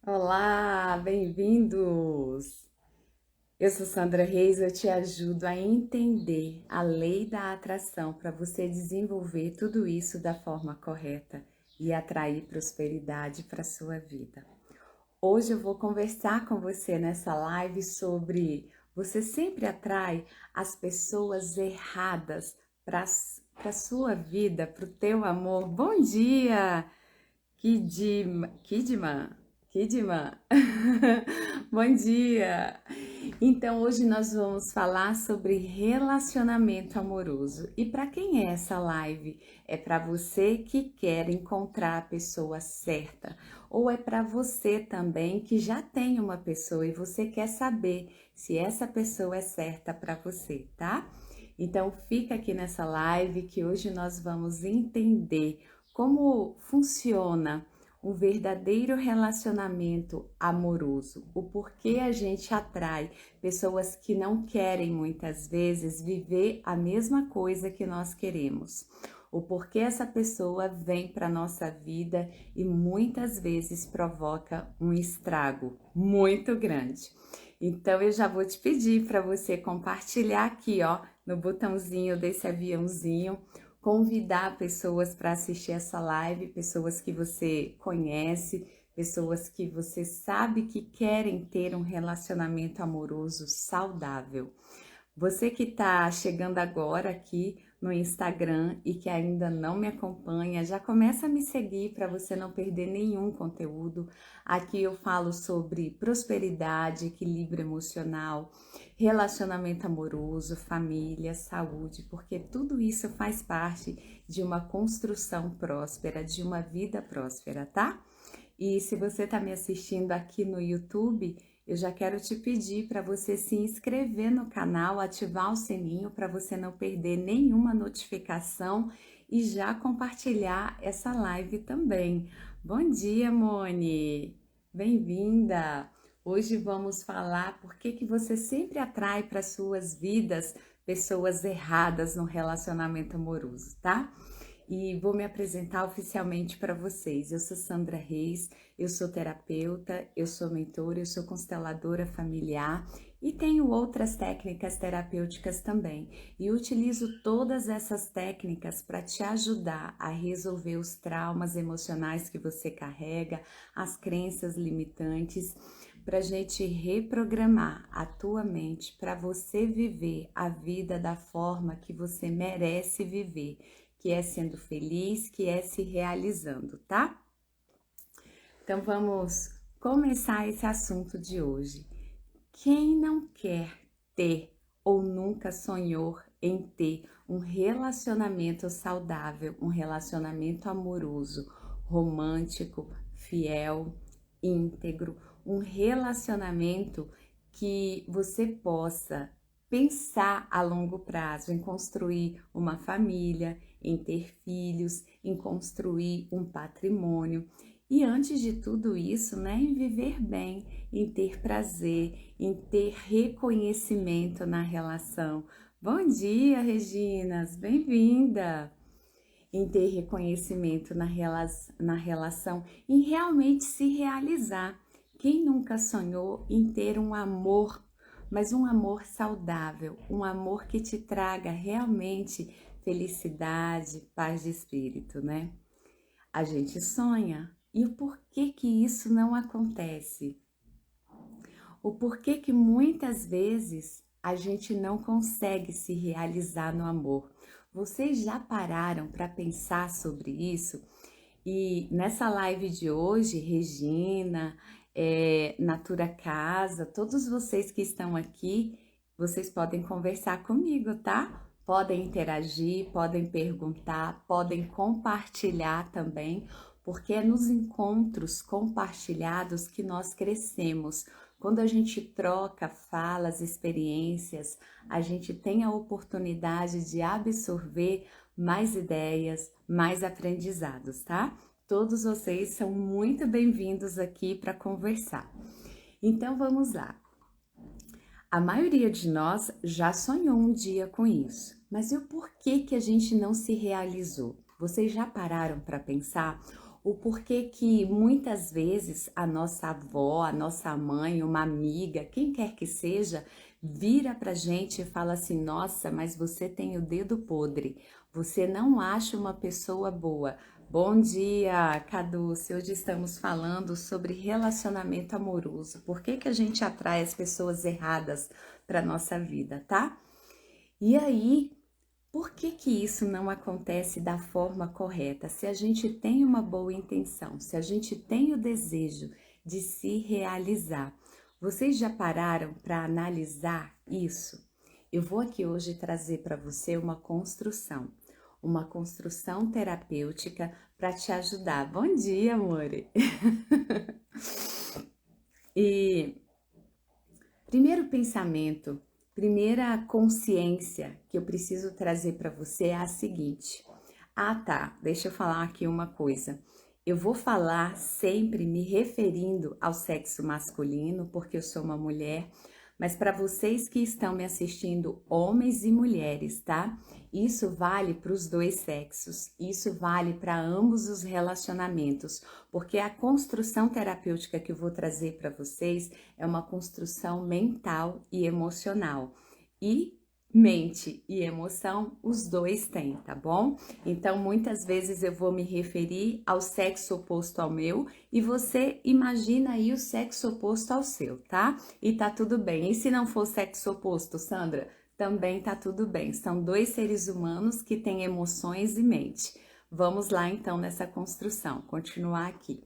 Olá, bem-vindos! Eu sou Sandra Reis, eu te ajudo a entender a lei da atração para você desenvolver tudo isso da forma correta e atrair prosperidade para a sua vida. Hoje eu vou conversar com você nessa live sobre você sempre atrai as pessoas erradas para a sua vida, para o teu amor. Bom dia! Kidman, Kidman. Bom dia! Então, hoje nós vamos falar sobre relacionamento amoroso. E para quem é essa live? É para você que quer encontrar a pessoa certa, ou é para você também que já tem uma pessoa e você quer saber se essa pessoa é certa para você, tá? Então, fica aqui nessa live que hoje nós vamos entender como funciona um verdadeiro relacionamento amoroso, o porquê a gente atrai pessoas que não querem muitas vezes viver a mesma coisa que nós queremos, o porquê essa pessoa vem para nossa vida e muitas vezes provoca um estrago muito grande. Então eu já vou te pedir para você compartilhar aqui, ó, no botãozinho desse aviãozinho, convidar pessoas para assistir essa live, pessoas que você conhece, pessoas que você sabe que querem ter um relacionamento amoroso saudável. Você que está chegando agora aqui no Instagram e que ainda não me acompanha, já começa a me seguir para você não perder nenhum conteúdo. Aqui eu falo sobre prosperidade, equilíbrio emocional, relacionamento amoroso, família, saúde, porque tudo isso faz parte de uma construção próspera, de uma vida próspera, tá? E se você está me assistindo aqui no YouTube, eu já quero te pedir para você se inscrever no canal, ativar o sininho para você não perder nenhuma notificação e já compartilhar essa live também. Bom dia, Mone! Bem-vinda! Hoje vamos falar por que você sempre atrai para suas vidas pessoas erradas no relacionamento amoroso, tá? E vou me apresentar oficialmente para vocês. Eu sou Sandra Reis, eu sou terapeuta, eu sou mentora, eu sou consteladora familiar e tenho outras técnicas terapêuticas também. E utilizo todas essas técnicas para te ajudar a resolver os traumas emocionais que você carrega, as crenças limitantes, para a gente reprogramar a tua mente para você viver a vida da forma que você merece viver, que é sendo feliz, que é se realizando, tá? Então vamos começar esse assunto de hoje. Quem não quer ter ou nunca sonhou em ter um relacionamento saudável, um relacionamento amoroso, romântico, fiel, íntegro, um relacionamento que você possa pensar a longo prazo em construir uma família, em ter filhos, em construir um patrimônio. E antes de tudo isso, né, em viver bem, em ter prazer, em ter reconhecimento na relação. Bom dia, Reginas, bem-vinda! Em ter reconhecimento na relação, em realmente se realizar. Quem nunca sonhou em ter um amor, mas um amor saudável, um amor que te traga realmente felicidade, paz de espírito, né? A gente sonha. E o porquê que isso não acontece? O porquê que muitas vezes a gente não consegue se realizar no amor? Vocês já pararam para pensar sobre isso? E nessa live de hoje, Regina, Natura Casa, todos vocês que estão aqui, vocês podem conversar comigo, tá? Podem interagir, podem perguntar, podem compartilhar também, porque é nos encontros compartilhados que nós crescemos. Quando a gente troca falas, experiências, a gente tem a oportunidade de absorver mais ideias, mais aprendizados, tá? Todos vocês são muito bem-vindos aqui para conversar. Então vamos lá. A maioria de nós já sonhou um dia com isso, mas e o porquê que a gente não se realizou? Vocês já pararam para pensar o porquê que muitas vezes a nossa avó, a nossa mãe, uma amiga, quem quer que seja, vira pra gente e fala assim: nossa, mas você tem o dedo podre, você não acha uma pessoa boa. Bom dia, Caduce. Hoje estamos falando sobre relacionamento amoroso. Por que que a gente atrai as pessoas erradas para nossa vida, tá? E aí, por que que isso não acontece da forma correta? Se a gente tem uma boa intenção, se a gente tem o desejo de se realizar, vocês já pararam para analisar isso? Eu vou aqui hoje trazer para você uma construção terapêutica para te ajudar. Bom dia, amor! E primeiro pensamento, primeira consciência que eu preciso trazer para você é a seguinte. Ah, tá, deixa eu falar aqui uma coisa. Eu vou falar sempre me referindo ao sexo masculino, porque eu sou uma mulher, mas para vocês que estão me assistindo, homens e mulheres, tá? Isso vale para os dois sexos, isso vale para ambos os relacionamentos, porque a construção terapêutica que eu vou trazer para vocês é uma construção mental e emocional. E mente e emoção, os dois têm, tá bom? Então, muitas vezes eu vou me referir ao sexo oposto ao meu e você imagina aí o sexo oposto ao seu, tá? E tá tudo bem. E se não for sexo oposto, Sandra, também tá tudo bem. São dois seres humanos que têm emoções e mente. Vamos lá então nessa construção, continuar aqui.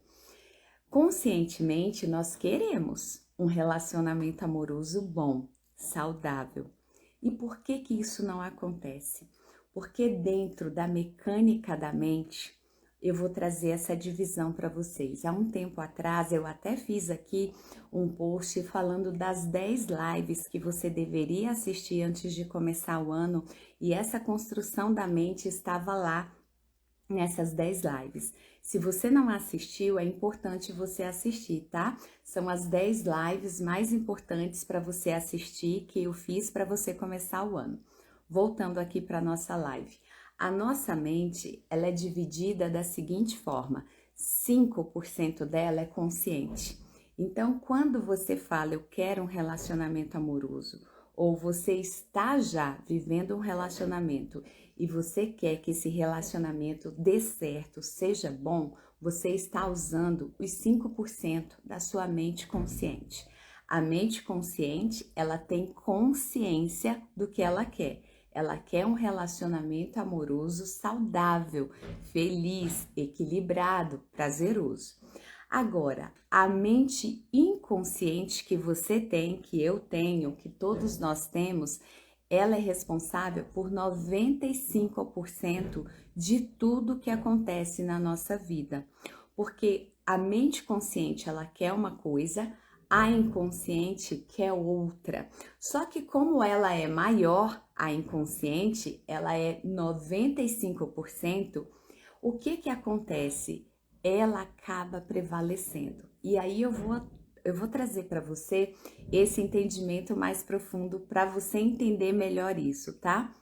Conscientemente, nós queremos um relacionamento amoroso bom, saudável. E por que que isso não acontece? Porque dentro da mecânica da mente, eu vou trazer essa divisão para vocês. Há um tempo atrás, eu até fiz aqui um post falando das 10 lives que você deveria assistir antes de começar o ano, e essa construção da mente estava lá nessas 10 lives. Se você não assistiu, é importante você assistir, tá? São as 10 lives mais importantes para você assistir que eu fiz para você começar o ano. Voltando aqui para nossa live. A nossa mente, ela é dividida da seguinte forma: 5% dela é consciente. Então, quando você fala eu quero um relacionamento amoroso, ou você está já vivendo um relacionamento e você quer que esse relacionamento dê certo, seja bom, você está usando os 5% da sua mente consciente. A mente consciente, ela tem consciência do que ela quer. Ela quer um relacionamento amoroso saudável, feliz, equilibrado, prazeroso. Agora, a mente inconsciente que você tem, que eu tenho, que todos nós temos, ela é responsável por 95% de tudo que acontece na nossa vida. Porque a mente consciente, ela quer uma coisa, a inconsciente quer outra. Só que como ela é maior, a inconsciente, ela é 95%, o que que acontece? Ela acaba prevalecendo. E aí eu vou trazer para você esse entendimento mais profundo para você entender melhor isso, tá?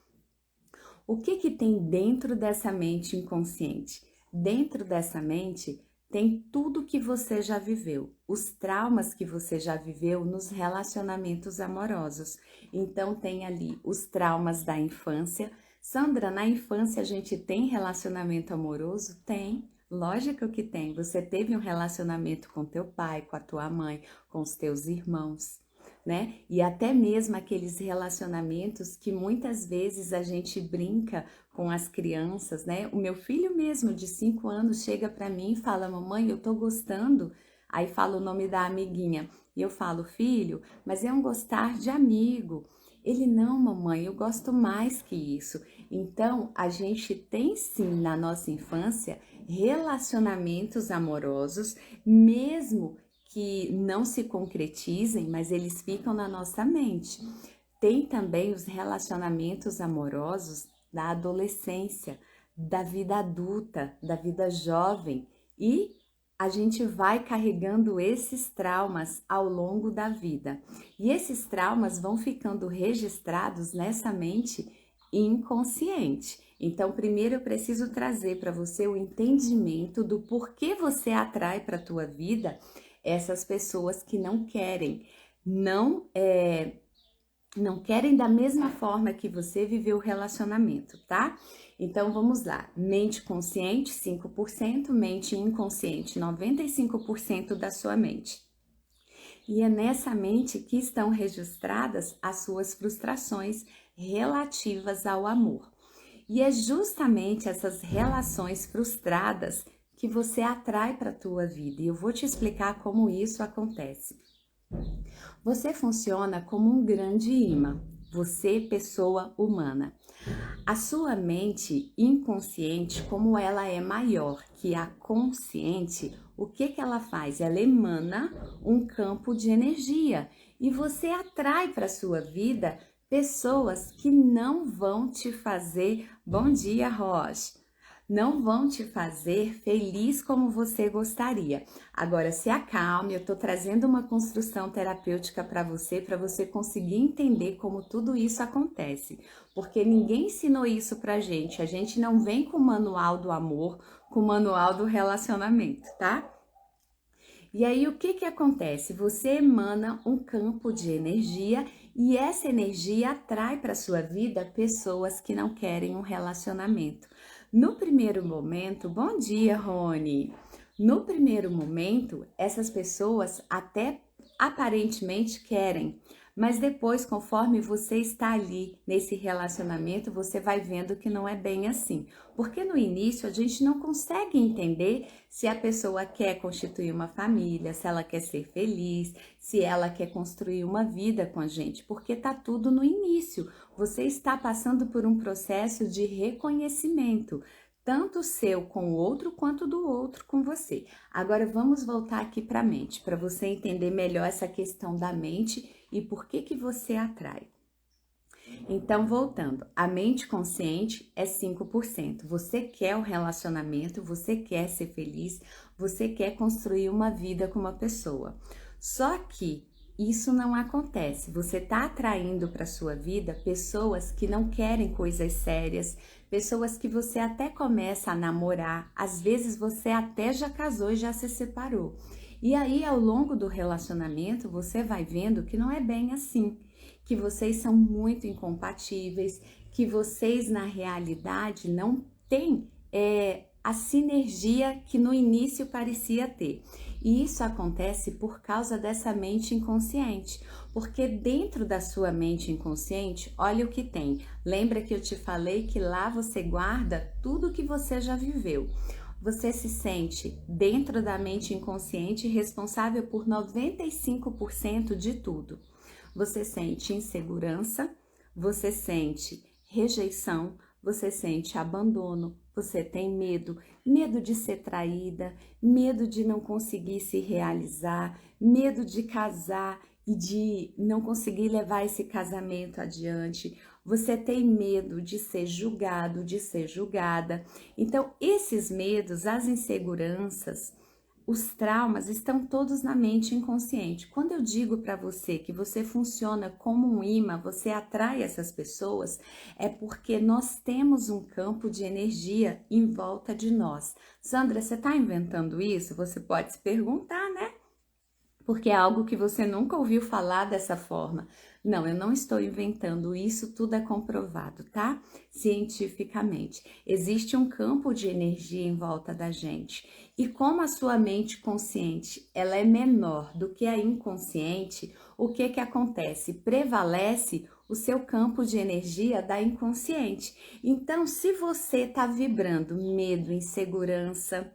O que que tem dentro dessa mente inconsciente? Dentro dessa mente tem tudo que você já viveu, os traumas que você já viveu nos relacionamentos amorosos. Então tem ali os traumas da infância. Sandra, na infância a gente tem relacionamento amoroso? Tem. Lógico que tem. Você teve um relacionamento com teu pai, com a tua mãe, com os teus irmãos, né? E até mesmo aqueles relacionamentos que muitas vezes a gente brinca com as crianças, né? O meu filho mesmo, de 5 anos, chega para mim e fala: mamãe, eu tô gostando. Aí fala o nome da amiguinha. E eu falo: filho, mas é um gostar de amigo. Ele: não, mamãe, eu gosto mais que isso. Então, a gente tem sim na nossa infância relacionamentos amorosos, mesmo que não se concretizem, mas eles ficam na nossa mente. Tem também os relacionamentos amorosos da adolescência, da vida adulta, da vida jovem, e a gente vai carregando esses traumas ao longo da vida. E esses traumas vão ficando registrados nessa mente inconsciente. Então, primeiro eu preciso trazer para você o entendimento do porquê você atrai para a tua vida essas pessoas que não não querem da mesma forma que você viveu o relacionamento, tá? Então vamos lá. Mente consciente 5%, mente inconsciente 95% da sua mente. E é nessa mente que estão registradas as suas frustrações relativas ao amor. E é justamente essas relações frustradas que você atrai para a tua vida. E eu vou te explicar como isso acontece. Você funciona como um grande imã. Você, pessoa humana. A sua mente inconsciente, como ela é maior que a consciente, o que ela faz? Ela emana um campo de energia e você atrai para a sua vida pessoas que não vão te fazer. Bom dia, Roche. Não vão te fazer feliz como você gostaria. Agora, se acalme, eu estou trazendo uma construção terapêutica para você conseguir entender como tudo isso acontece. Porque ninguém ensinou isso pra gente. A gente não vem com o manual do amor, com o manual do relacionamento, tá? E aí, o que acontece? Você emana um campo de energia e essa energia atrai para sua vida pessoas que não querem um relacionamento. No primeiro momento, bom dia, Rony. No primeiro momento, essas pessoas até aparentemente querem, mas depois, conforme você está ali nesse relacionamento, você vai vendo que não é bem assim. Porque no início a gente não consegue entender se a pessoa quer constituir uma família, se ela quer ser feliz, se ela quer construir uma vida com a gente, porque tá tudo no início. Você está passando por um processo de reconhecimento, tanto seu com o outro quanto do outro com você. Agora vamos voltar aqui para a mente, para você entender melhor essa questão da mente e por que você atrai. Então, voltando, a mente consciente é 5%. Você quer o relacionamento, você quer ser feliz, você quer construir uma vida com uma pessoa. Só que isso não acontece. Você está atraindo para sua vida pessoas que não querem coisas sérias, pessoas que você até começa a namorar, às vezes você até já casou e já se separou. E aí, ao longo do relacionamento, você vai vendo que não é bem assim, que vocês são muito incompatíveis, que vocês na realidade não têm a sinergia que no início parecia ter. E isso acontece por causa dessa mente inconsciente, porque dentro da sua mente inconsciente, olha o que tem. Lembra que eu te falei que lá você guarda tudo que você já viveu. Você se sente dentro da mente inconsciente responsável por 95% de tudo. Você sente insegurança, você sente rejeição, você sente abandono, você tem medo, medo de ser traída, medo de não conseguir se realizar, medo de casar e de não conseguir levar esse casamento adiante. Você tem medo de ser julgado, de ser julgada. Então, esses medos, as inseguranças, os traumas estão todos na mente inconsciente. Quando eu digo para você que você funciona como um imã, você atrai essas pessoas, é porque nós temos um campo de energia em volta de nós. Sandra, você está inventando isso? Você pode se perguntar, né? Porque é algo que você nunca ouviu falar dessa forma. Não, eu não estou inventando isso, tudo é comprovado, tá? Cientificamente. Existe um campo de energia em volta da gente. E como a sua mente consciente, ela é menor do que a inconsciente, o que acontece? Prevalece o seu campo de energia da inconsciente. Então, se você está vibrando medo, insegurança,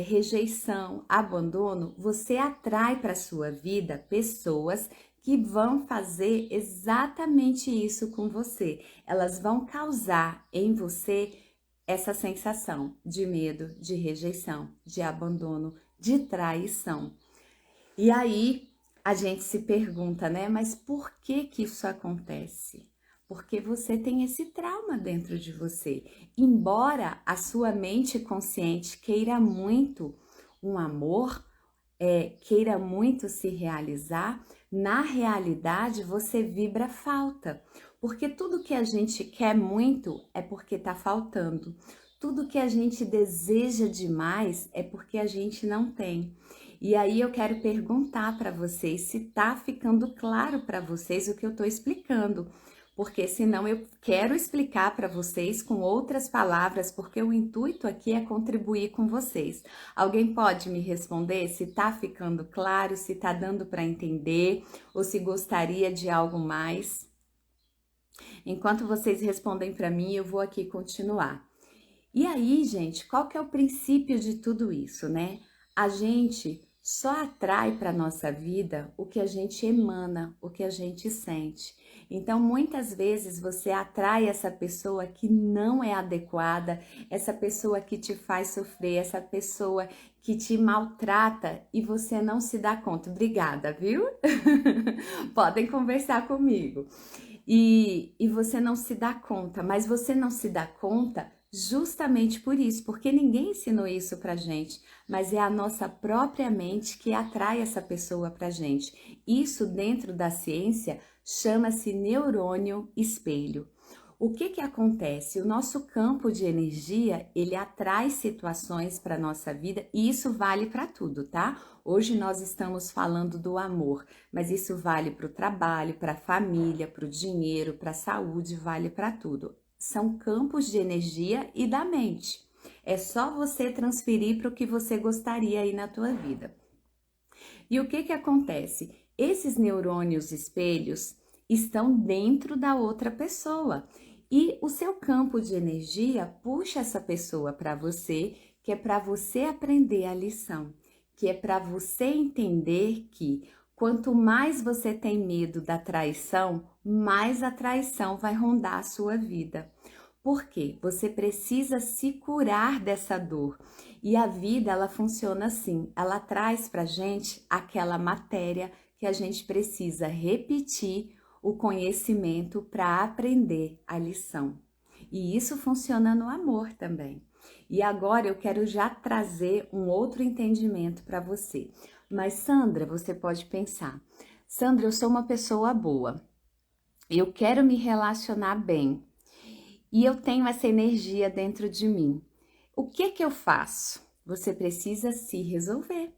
rejeição, abandono, você atrai para a sua vida pessoas que vão fazer exatamente isso com você. Elas vão causar em você essa sensação de medo, de rejeição, de abandono, de traição. E aí a gente se pergunta, né? Mas por que isso acontece? Porque você tem esse trauma dentro de você. Embora a sua mente consciente queira muito um amor, queira muito se realizar, na realidade você vibra falta. Porque tudo que a gente quer muito é porque está faltando. Tudo que a gente deseja demais é porque a gente não tem. E aí eu quero perguntar para vocês se tá ficando claro para vocês o que eu estou explicando. Porque senão eu quero explicar para vocês com outras palavras, porque o intuito aqui é contribuir com vocês. Alguém pode me responder se tá ficando claro, se tá dando para entender ou se gostaria de algo mais? Enquanto vocês respondem para mim, eu vou aqui continuar. E aí, gente, qual que é o princípio de tudo isso, né? A gente só atrai para nossa vida o que a gente emana, o que a gente sente. Então, muitas vezes você atrai essa pessoa que não é adequada, essa pessoa que te faz sofrer, essa pessoa que te maltrata e você não se dá conta. Obrigada, viu? Podem conversar comigo. E você não se dá conta, mas você não se dá conta justamente por isso, porque ninguém ensinou isso pra gente, mas é a nossa própria mente que atrai essa pessoa pra gente. Isso dentro da ciência chama-se neurônio espelho. O que que acontece? O nosso campo de energia, ele atrai situações para nossa vida e isso vale para tudo, tá? Hoje nós estamos falando do amor, mas isso vale para o trabalho, para a família, para o dinheiro, para a saúde, vale para tudo. São campos de energia e da mente. É só você transferir para o que você gostaria aí na tua vida. E o que que acontece? Esses neurônios espelhos estão dentro da outra pessoa. E o seu campo de energia puxa essa pessoa para você, que é para você aprender a lição, que é para você entender que quanto mais você tem medo da traição, mais a traição vai rondar a sua vida. Por quê? Você precisa se curar dessa dor. E a vida, ela funciona assim, ela traz pra gente aquela matéria que a gente precisa repetir o conhecimento para aprender a lição. E isso funciona no amor também. E agora eu quero já trazer um outro entendimento para você. Mas Sandra, você pode pensar, Sandra, eu sou uma pessoa boa, eu quero me relacionar bem e eu tenho essa energia dentro de mim. O que que eu faço? Você precisa se resolver.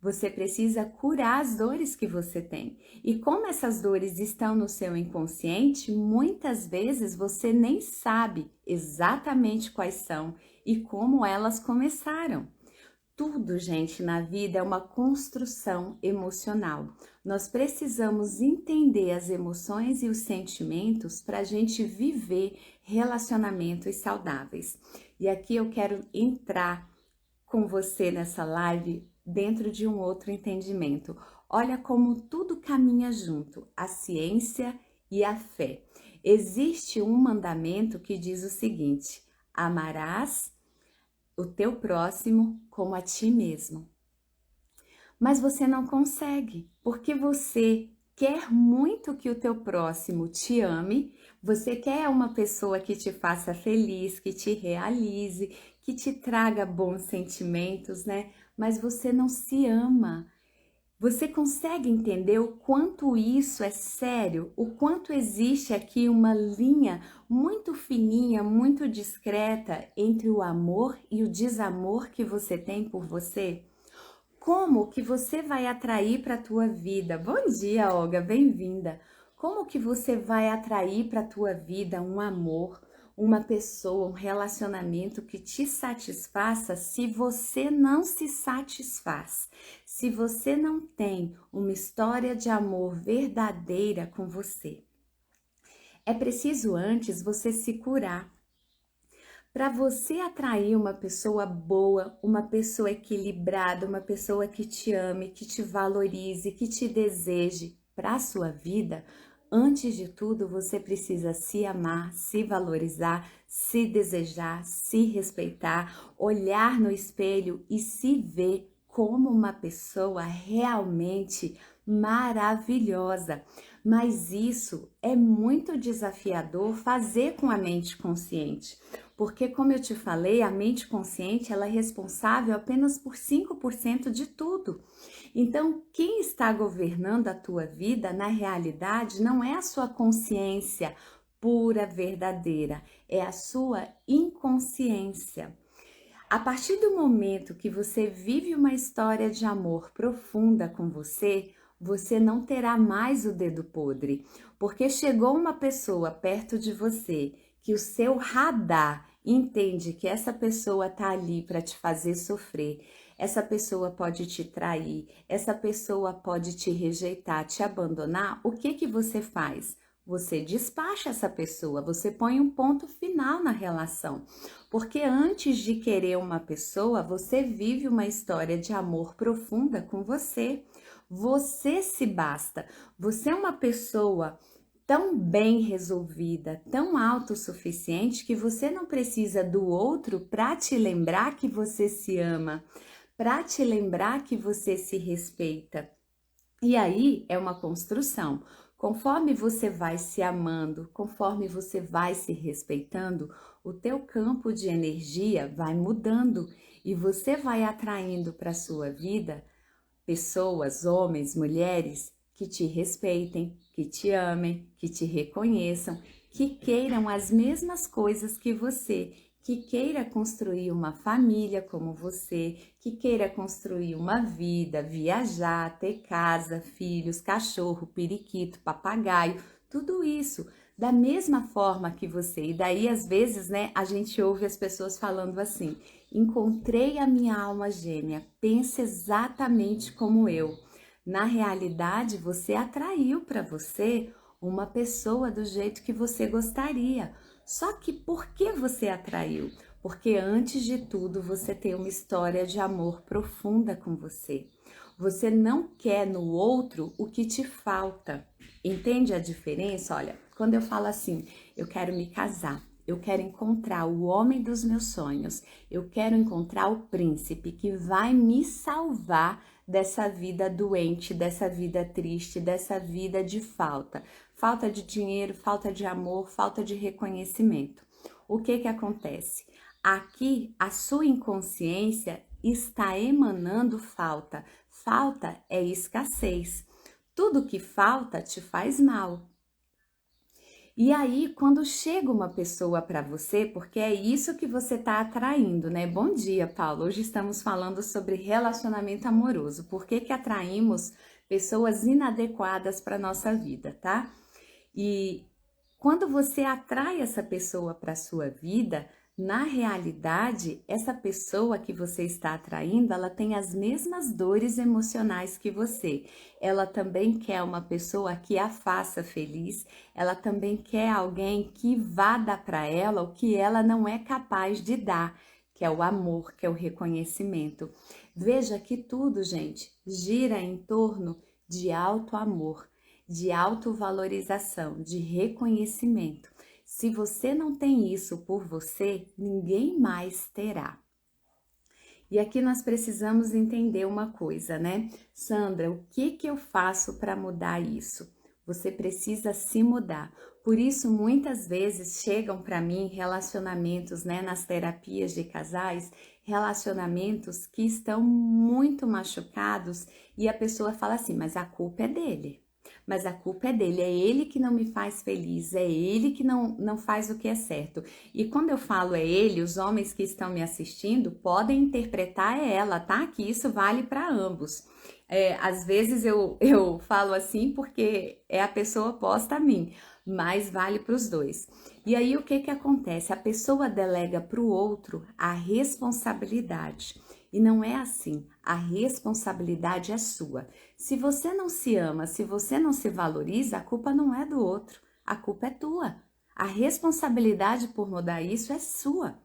Você precisa curar as dores que você tem. E como essas dores estão no seu inconsciente, muitas vezes você nem sabe exatamente quais são e como elas começaram. Tudo, gente, na vida é uma construção emocional. Nós precisamos entender as emoções e os sentimentos para a gente viver relacionamentos saudáveis. E aqui eu quero entrar com você nessa live dentro de um outro entendimento. Olha como tudo caminha junto, a ciência e a fé. Existe um mandamento que diz o seguinte: amarás o teu próximo como a ti mesmo. Mas você não consegue, porque você quer muito que o teu próximo te ame, você quer uma pessoa que te faça feliz, que te realize, que te traga bons sentimentos, né? Mas você não se ama. Você consegue entender o quanto isso é sério? O quanto existe aqui uma linha muito fininha, muito discreta entre o amor e o desamor que você tem por você? Como que você vai atrair para a tua vida? Bom dia, Olga, bem-vinda. Como que você vai atrair para a tua vida um amor, uma pessoa, um relacionamento que te satisfaça se você não se satisfaz? Se você não tem uma história de amor verdadeira com você? É preciso antes você se curar. Para você atrair uma pessoa boa, uma pessoa equilibrada, uma pessoa que te ame, que te valorize, que te deseje para a sua vida, antes de tudo você precisa se amar, se valorizar, se desejar, se respeitar, olhar no espelho e se ver como uma pessoa realmente maravilhosa. Mas isso é muito desafiador fazer com a mente consciente. Porque, como eu te falei, a mente consciente ela é responsável apenas por 5% de tudo. Então, quem está governando a tua vida, na realidade, não é a sua consciência pura, verdadeira, é a sua inconsciência. A partir do momento que você vive uma história de amor profunda com você, você não terá mais o dedo podre, porque chegou uma pessoa perto de você que o seu radar entende que essa pessoa tá ali para te fazer sofrer. Essa pessoa pode te trair, essa pessoa pode te rejeitar, te abandonar. O que que você faz? Você despacha essa pessoa, você põe um ponto final na relação. Porque antes de querer uma pessoa, você vive uma história de amor profunda com você. Você se basta. Você é uma pessoa tão bem resolvida, tão autossuficiente, que você não precisa do outro para te lembrar que você se ama, para te lembrar que você se respeita. E aí é uma construção. Conforme você vai se amando, conforme você vai se respeitando, o teu campo de energia vai mudando e você vai atraindo para a sua vida pessoas, homens, mulheres que te respeitem, que te amem, que te reconheçam, que queiram as mesmas coisas que você, que queira construir uma família como você, que queira construir uma vida, viajar, ter casa, filhos, cachorro, periquito, papagaio, tudo isso da mesma forma que você. E daí às vezes, né, a gente ouve as pessoas falando assim: encontrei a minha alma gêmea, pensa exatamente como eu. Na realidade, você atraiu para você uma pessoa do jeito que você gostaria. Só que por que você atraiu? Porque antes de tudo você tem uma história de amor profunda com você. Você não quer no outro o que te falta. Entende a diferença? Olha, quando eu falo assim, eu quero me casar, eu quero encontrar o homem dos meus sonhos, eu quero encontrar o príncipe que vai me salvar dessa vida doente, dessa vida triste, dessa vida de falta. Falta de dinheiro, falta de amor, falta de reconhecimento. O que que acontece? Aqui, a sua inconsciência está emanando falta. Falta é escassez. Tudo que falta te faz mal. E aí, quando chega uma pessoa para você, porque é isso que você está atraindo, né? Bom dia, Paulo. Hoje estamos falando sobre relacionamento amoroso. Por que que atraímos pessoas inadequadas para nossa vida, tá? E quando você atrai essa pessoa para sua vida, na realidade, essa pessoa que você está atraindo, ela tem as mesmas dores emocionais que você. Ela também quer uma pessoa que a faça feliz, ela também quer alguém que vá dar para ela o que ela não é capaz de dar, que é o amor, que é o reconhecimento. Veja que tudo, gente, gira em torno de alto amor, de autovalorização, de reconhecimento. Se você não tem isso por você, ninguém mais terá. E aqui nós precisamos entender uma coisa, né? Sandra, o que que eu faço para mudar isso? Você precisa se mudar. Por isso, muitas vezes chegam para mim relacionamentos, né, nas terapias de casais, relacionamentos que estão muito machucados e a pessoa fala assim, mas a culpa é dele. Mas a culpa é dele, é ele que não me faz feliz, é ele que não faz o que é certo. E quando eu falo é ele, os homens que estão me assistindo podem interpretar é ela, tá? Que isso vale para ambos. Às vezes eu falo assim porque é a pessoa oposta a mim, mas vale para os dois. E aí o que que acontece? A pessoa delega para o outro a responsabilidade. E não é assim, a responsabilidade é sua. Se você não se ama, se você não se valoriza, a culpa não é do outro, a culpa é tua. A responsabilidade por mudar isso é sua.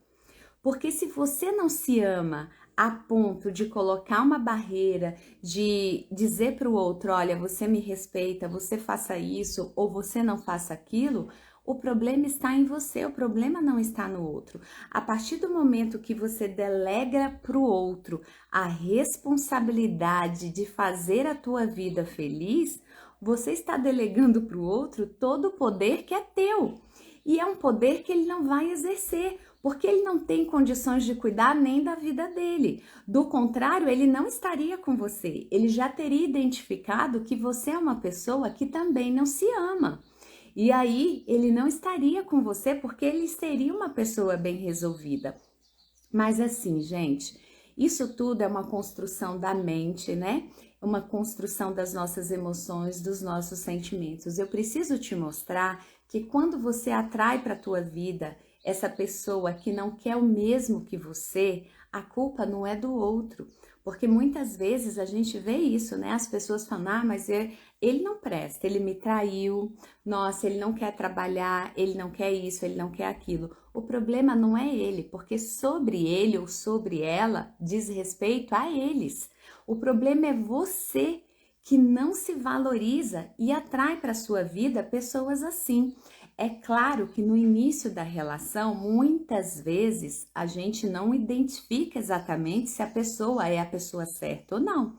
Porque se você não se ama a ponto de colocar uma barreira, de dizer para o outro, olha, você me respeita, você faça isso ou você não faça aquilo, o problema está em você, o problema não está no outro. A partir do momento que você delega para o outro a responsabilidade de fazer a tua vida feliz, você está delegando para o outro todo o poder que é teu. E é um poder que ele não vai exercer, porque ele não tem condições de cuidar nem da vida dele. Do contrário, ele não estaria com você. Ele já teria identificado que você é uma pessoa que também não se ama. E aí, ele não estaria com você porque ele seria uma pessoa bem resolvida. Mas assim, gente, isso tudo é uma construção da mente, né? Uma construção das nossas emoções, dos nossos sentimentos. Eu preciso te mostrar que quando você atrai para a tua vida essa pessoa que não quer o mesmo que você, a culpa não é do outro. Porque muitas vezes a gente vê isso, né? As pessoas falam, mas ele não presta, ele me traiu, nossa, ele não quer trabalhar, ele não quer isso, ele não quer aquilo. O problema não é ele, porque sobre ele ou sobre ela diz respeito a eles. O problema é você que não se valoriza e atrai para a sua vida pessoas assim. É claro que no início da relação, muitas vezes a gente não identifica exatamente se a pessoa é a pessoa certa ou não.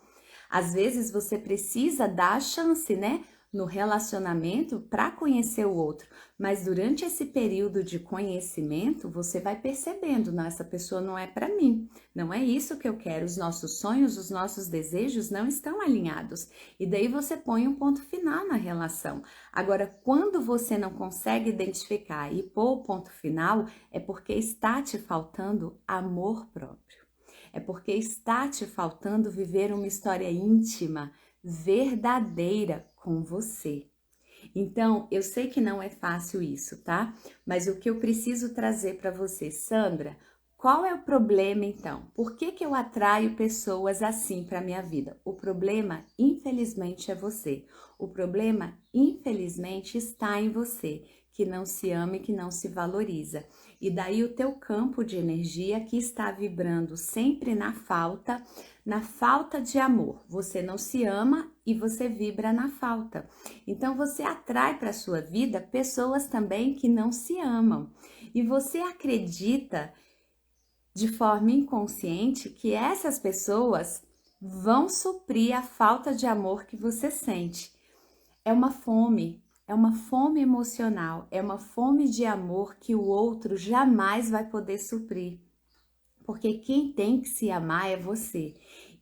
Às vezes você precisa dar a chance, né, no relacionamento para conhecer o outro, mas durante esse período de conhecimento, você vai percebendo, não, essa pessoa não é para mim, não é isso que eu quero, os nossos sonhos, os nossos desejos não estão alinhados. E daí você põe um ponto final na relação. Agora, quando você não consegue identificar e pôr o ponto final, é porque está te faltando amor próprio. É porque está te faltando viver uma história íntima, verdadeira com você. Então, eu sei que não é fácil isso, tá? Mas o que eu preciso trazer para você, Sandra, qual é o problema então? Por que eu atraio pessoas assim para minha vida? O problema, infelizmente, é você. O problema, infelizmente, está em você, que não se ama e que não se valoriza. E daí o teu campo de energia que está vibrando sempre na falta de amor. Você não se ama e você vibra na falta. Então você atrai para a sua vida pessoas também que não se amam. E você acredita de forma inconsciente que essas pessoas vão suprir a falta de amor que você sente. É uma fome emocional, é uma fome de amor que o outro jamais vai poder suprir. Porque quem tem que se amar é você.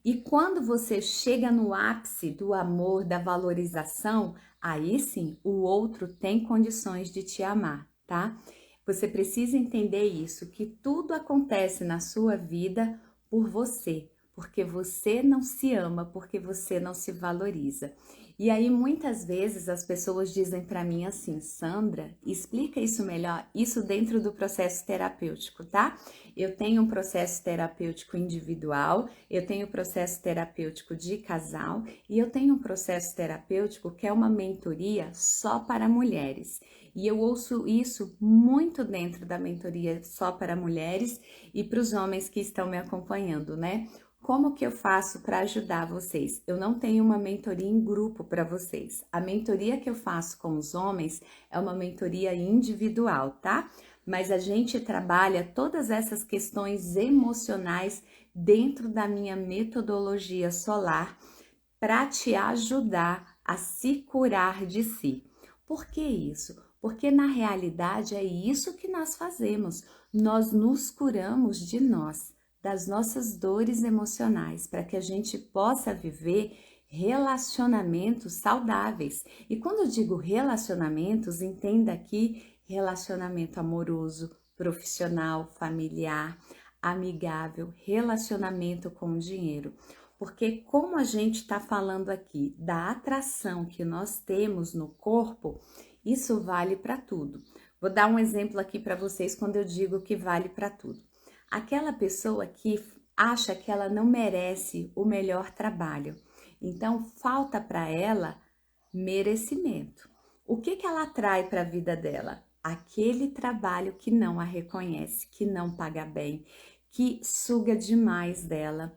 E quando você chega no ápice do amor, da valorização, aí sim o outro tem condições de te amar, tá? Você precisa entender isso, que tudo acontece na sua vida por você, porque você não se ama, porque você não se valoriza. E aí muitas vezes as pessoas dizem para mim assim, Sandra, explica isso melhor, isso dentro do processo terapêutico, tá? Eu tenho um processo terapêutico individual, eu tenho um processo terapêutico de casal e eu tenho um processo terapêutico que é uma mentoria só para mulheres. E eu ouço isso muito dentro da mentoria só para mulheres e para os homens que estão me acompanhando, né? Como que eu faço para ajudar vocês? Eu não tenho uma mentoria em grupo para vocês. A mentoria que eu faço com os homens é uma mentoria individual, tá? Mas a gente trabalha todas essas questões emocionais dentro da minha metodologia solar para te ajudar a se curar de si. Por que isso? Porque na realidade é isso que nós fazemos. Nós nos curamos de nós, das nossas dores emocionais, para que a gente possa viver relacionamentos saudáveis. E quando eu digo relacionamentos, entenda aqui relacionamento amoroso, profissional, familiar, amigável, relacionamento com o dinheiro. Porque como a gente está falando aqui da atração que nós temos no corpo, isso vale para tudo. Vou dar um exemplo aqui para vocês quando eu digo que vale para tudo. Aquela pessoa que acha que ela não merece o melhor trabalho, então falta para ela merecimento. O que ela atrai para a vida dela? Aquele trabalho que não a reconhece, que não paga bem, que suga demais dela.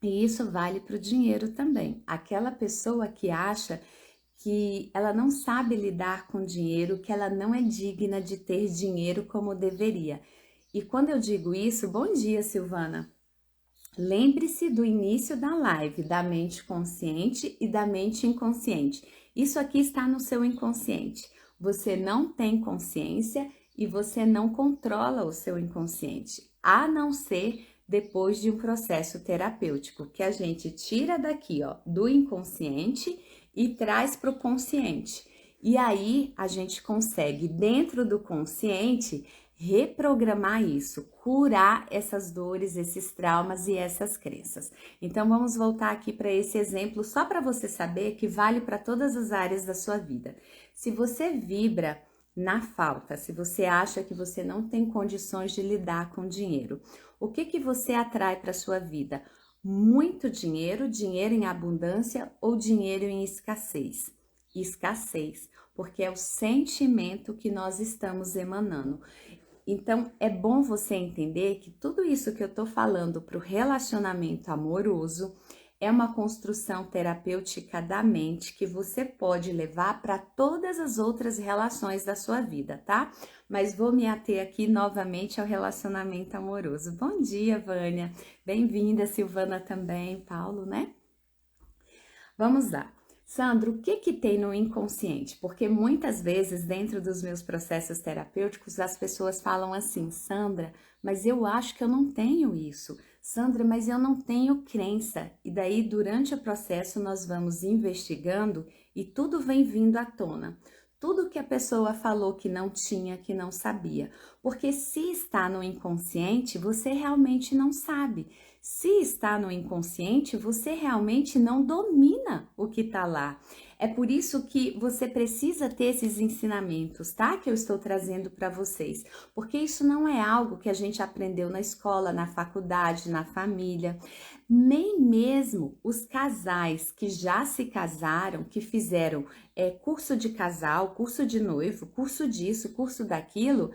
E isso vale para o dinheiro também. Aquela pessoa que acha que ela não sabe lidar com dinheiro, que ela não é digna de ter dinheiro como deveria. E quando eu digo isso, bom dia, Silvana. Lembre-se do início da live, da mente consciente e da mente inconsciente. Isso aqui está no seu inconsciente. Você não tem consciência e você não controla o seu inconsciente, a não ser depois de um processo terapêutico, que a gente tira daqui, ó, do inconsciente e traz para o consciente. E aí a gente consegue, dentro do consciente, reprogramar isso, curar essas dores, esses traumas e essas crenças. Então vamos voltar aqui para esse exemplo só para você saber que vale para todas as áreas da sua vida. Se você vibra na falta, se você acha que você não tem condições de lidar com dinheiro, o que que você atrai para sua vida? Muito dinheiro, dinheiro em abundância ou dinheiro em escassez? Escassez, porque é o sentimento que nós estamos emanando. Então, é bom você entender que tudo isso que eu tô falando para o relacionamento amoroso é uma construção terapêutica da mente que você pode levar para todas as outras relações da sua vida, tá? Mas vou me ater aqui novamente ao relacionamento amoroso. Bom dia, Vânia. Bem-vinda, Silvana também, Paulo, né? Vamos lá. Sandro, o que que tem no inconsciente? Porque muitas vezes dentro dos meus processos terapêuticos as pessoas falam assim, Sandra, mas eu acho que eu não tenho isso. Sandra, mas eu não tenho crença. E daí durante o processo nós vamos investigando e tudo vem vindo à tona. Tudo que a pessoa falou que não tinha, que não sabia. Porque se está no inconsciente, você realmente não sabe. Se está no inconsciente, você realmente não domina o que está lá. É por isso que você precisa ter esses ensinamentos, tá? Que eu estou trazendo para vocês. Porque isso não é algo que a gente aprendeu na escola, na faculdade, na família. Nem mesmo os casais que já se casaram, que fizeram curso de casal, curso de noivo, curso disso, curso daquilo,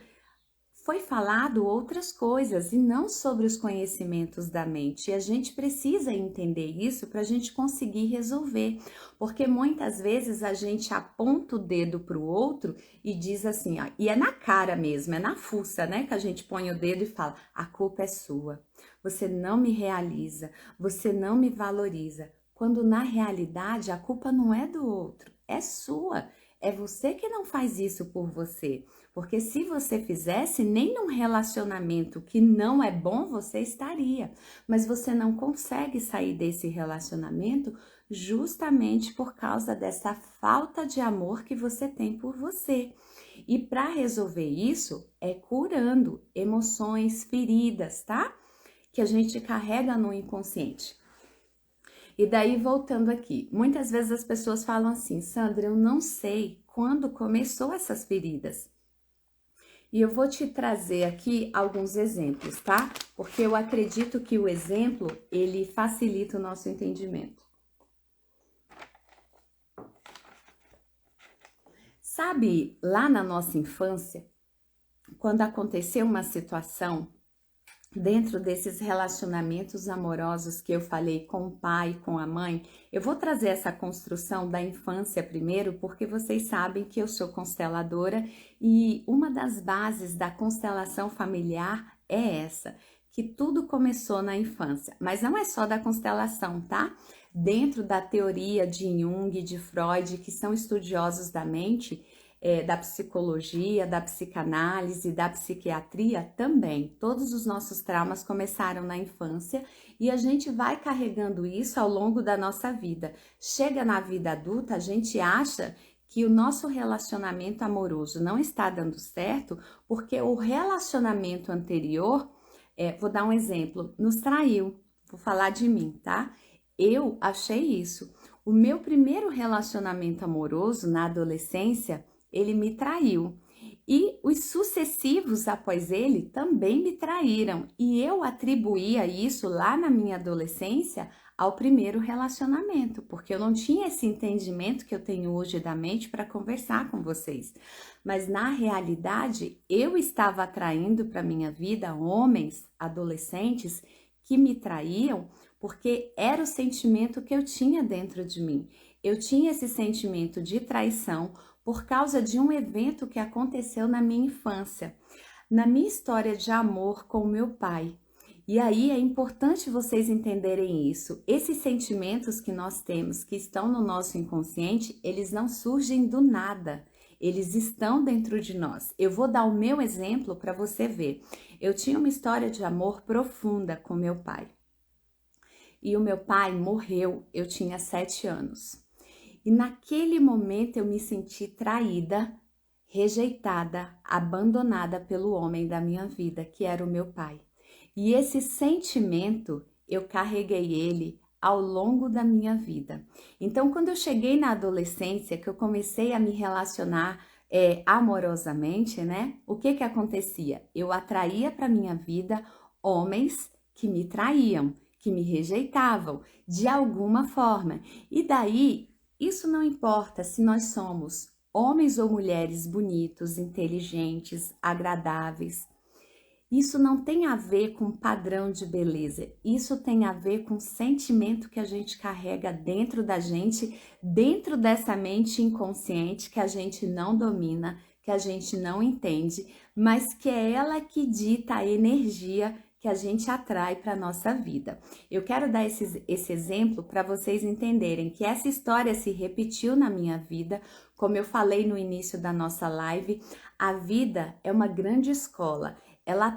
foi falado outras coisas e não sobre os conhecimentos da mente. E a gente precisa entender isso para a gente conseguir resolver, porque muitas vezes a gente aponta o dedo para o outro e diz assim, ó, e é na cara mesmo, é na fuça, né, que a gente põe o dedo e fala, a culpa é sua, você não me realiza, você não me valoriza, quando na realidade a culpa não é do outro, é sua. É você que não faz isso por você, porque se você fizesse, nem num relacionamento que não é bom você estaria, mas você não consegue sair desse relacionamento justamente por causa dessa falta de amor que você tem por você. E para resolver isso, é curando emoções, feridas, tá? Que a gente carrega no inconsciente. E daí, voltando aqui, muitas vezes as pessoas falam assim, Sandra, eu não sei quando começou essas feridas. E eu vou te trazer aqui alguns exemplos, tá? Porque eu acredito que o exemplo, ele facilita o nosso entendimento. Sabe, lá na nossa infância, quando aconteceu uma situação dentro desses relacionamentos amorosos que eu falei com o pai e com a mãe, eu vou trazer essa construção da infância primeiro, porque vocês sabem que eu sou consteladora e uma das bases da constelação familiar é essa, que tudo começou na infância, mas não é só da constelação, tá? Dentro da teoria de Jung, de Freud, que são estudiosos da mente, da psicologia, da psicanálise, da psiquiatria também. Todos os nossos traumas começaram na infância e a gente vai carregando isso ao longo da nossa vida. Chega na vida adulta, a gente acha que o nosso relacionamento amoroso não está dando certo porque o relacionamento anterior, vou dar um exemplo, nos traiu. Vou falar de mim, tá? Eu achei isso. O meu primeiro relacionamento amoroso na adolescência, ele me traiu. E os sucessivos após ele também me traíram. E eu atribuía isso lá na minha adolescência ao primeiro relacionamento, porque eu não tinha esse entendimento que eu tenho hoje da mente para conversar com vocês. Mas na realidade, eu estava atraindo para minha vida homens, adolescentes, que me traíam porque era o sentimento que eu tinha dentro de mim. Eu tinha esse sentimento de traição por causa de um evento que aconteceu na minha infância, na minha história de amor com o meu pai. E aí é importante vocês entenderem isso. Esses sentimentos que nós temos, que estão no nosso inconsciente, eles não surgem do nada. Eles estão dentro de nós. Eu vou dar o meu exemplo para você ver. Eu tinha uma história de amor profunda com meu pai. E o meu pai morreu, eu tinha 7 anos. E naquele momento eu me senti traída, rejeitada, abandonada pelo homem da minha vida, que era o meu pai. E esse sentimento eu carreguei ele ao longo da minha vida. Então, quando eu cheguei na adolescência, que eu comecei a me relacionar amorosamente, né? O que que acontecia? Eu atraía para minha vida homens que me traíam, que me rejeitavam de alguma forma. E daí, isso não importa se nós somos homens ou mulheres bonitos, inteligentes, agradáveis. Isso não tem a ver com padrão de beleza, isso tem a ver com o sentimento que a gente carrega dentro da gente, dentro dessa mente inconsciente que a gente não domina, que a gente não entende, mas que é ela que dita a energia que a gente atrai para a nossa vida. Eu quero dar esse exemplo para vocês entenderem que essa história se repetiu na minha vida, como eu falei no início da nossa live, a vida é uma grande escola. Ela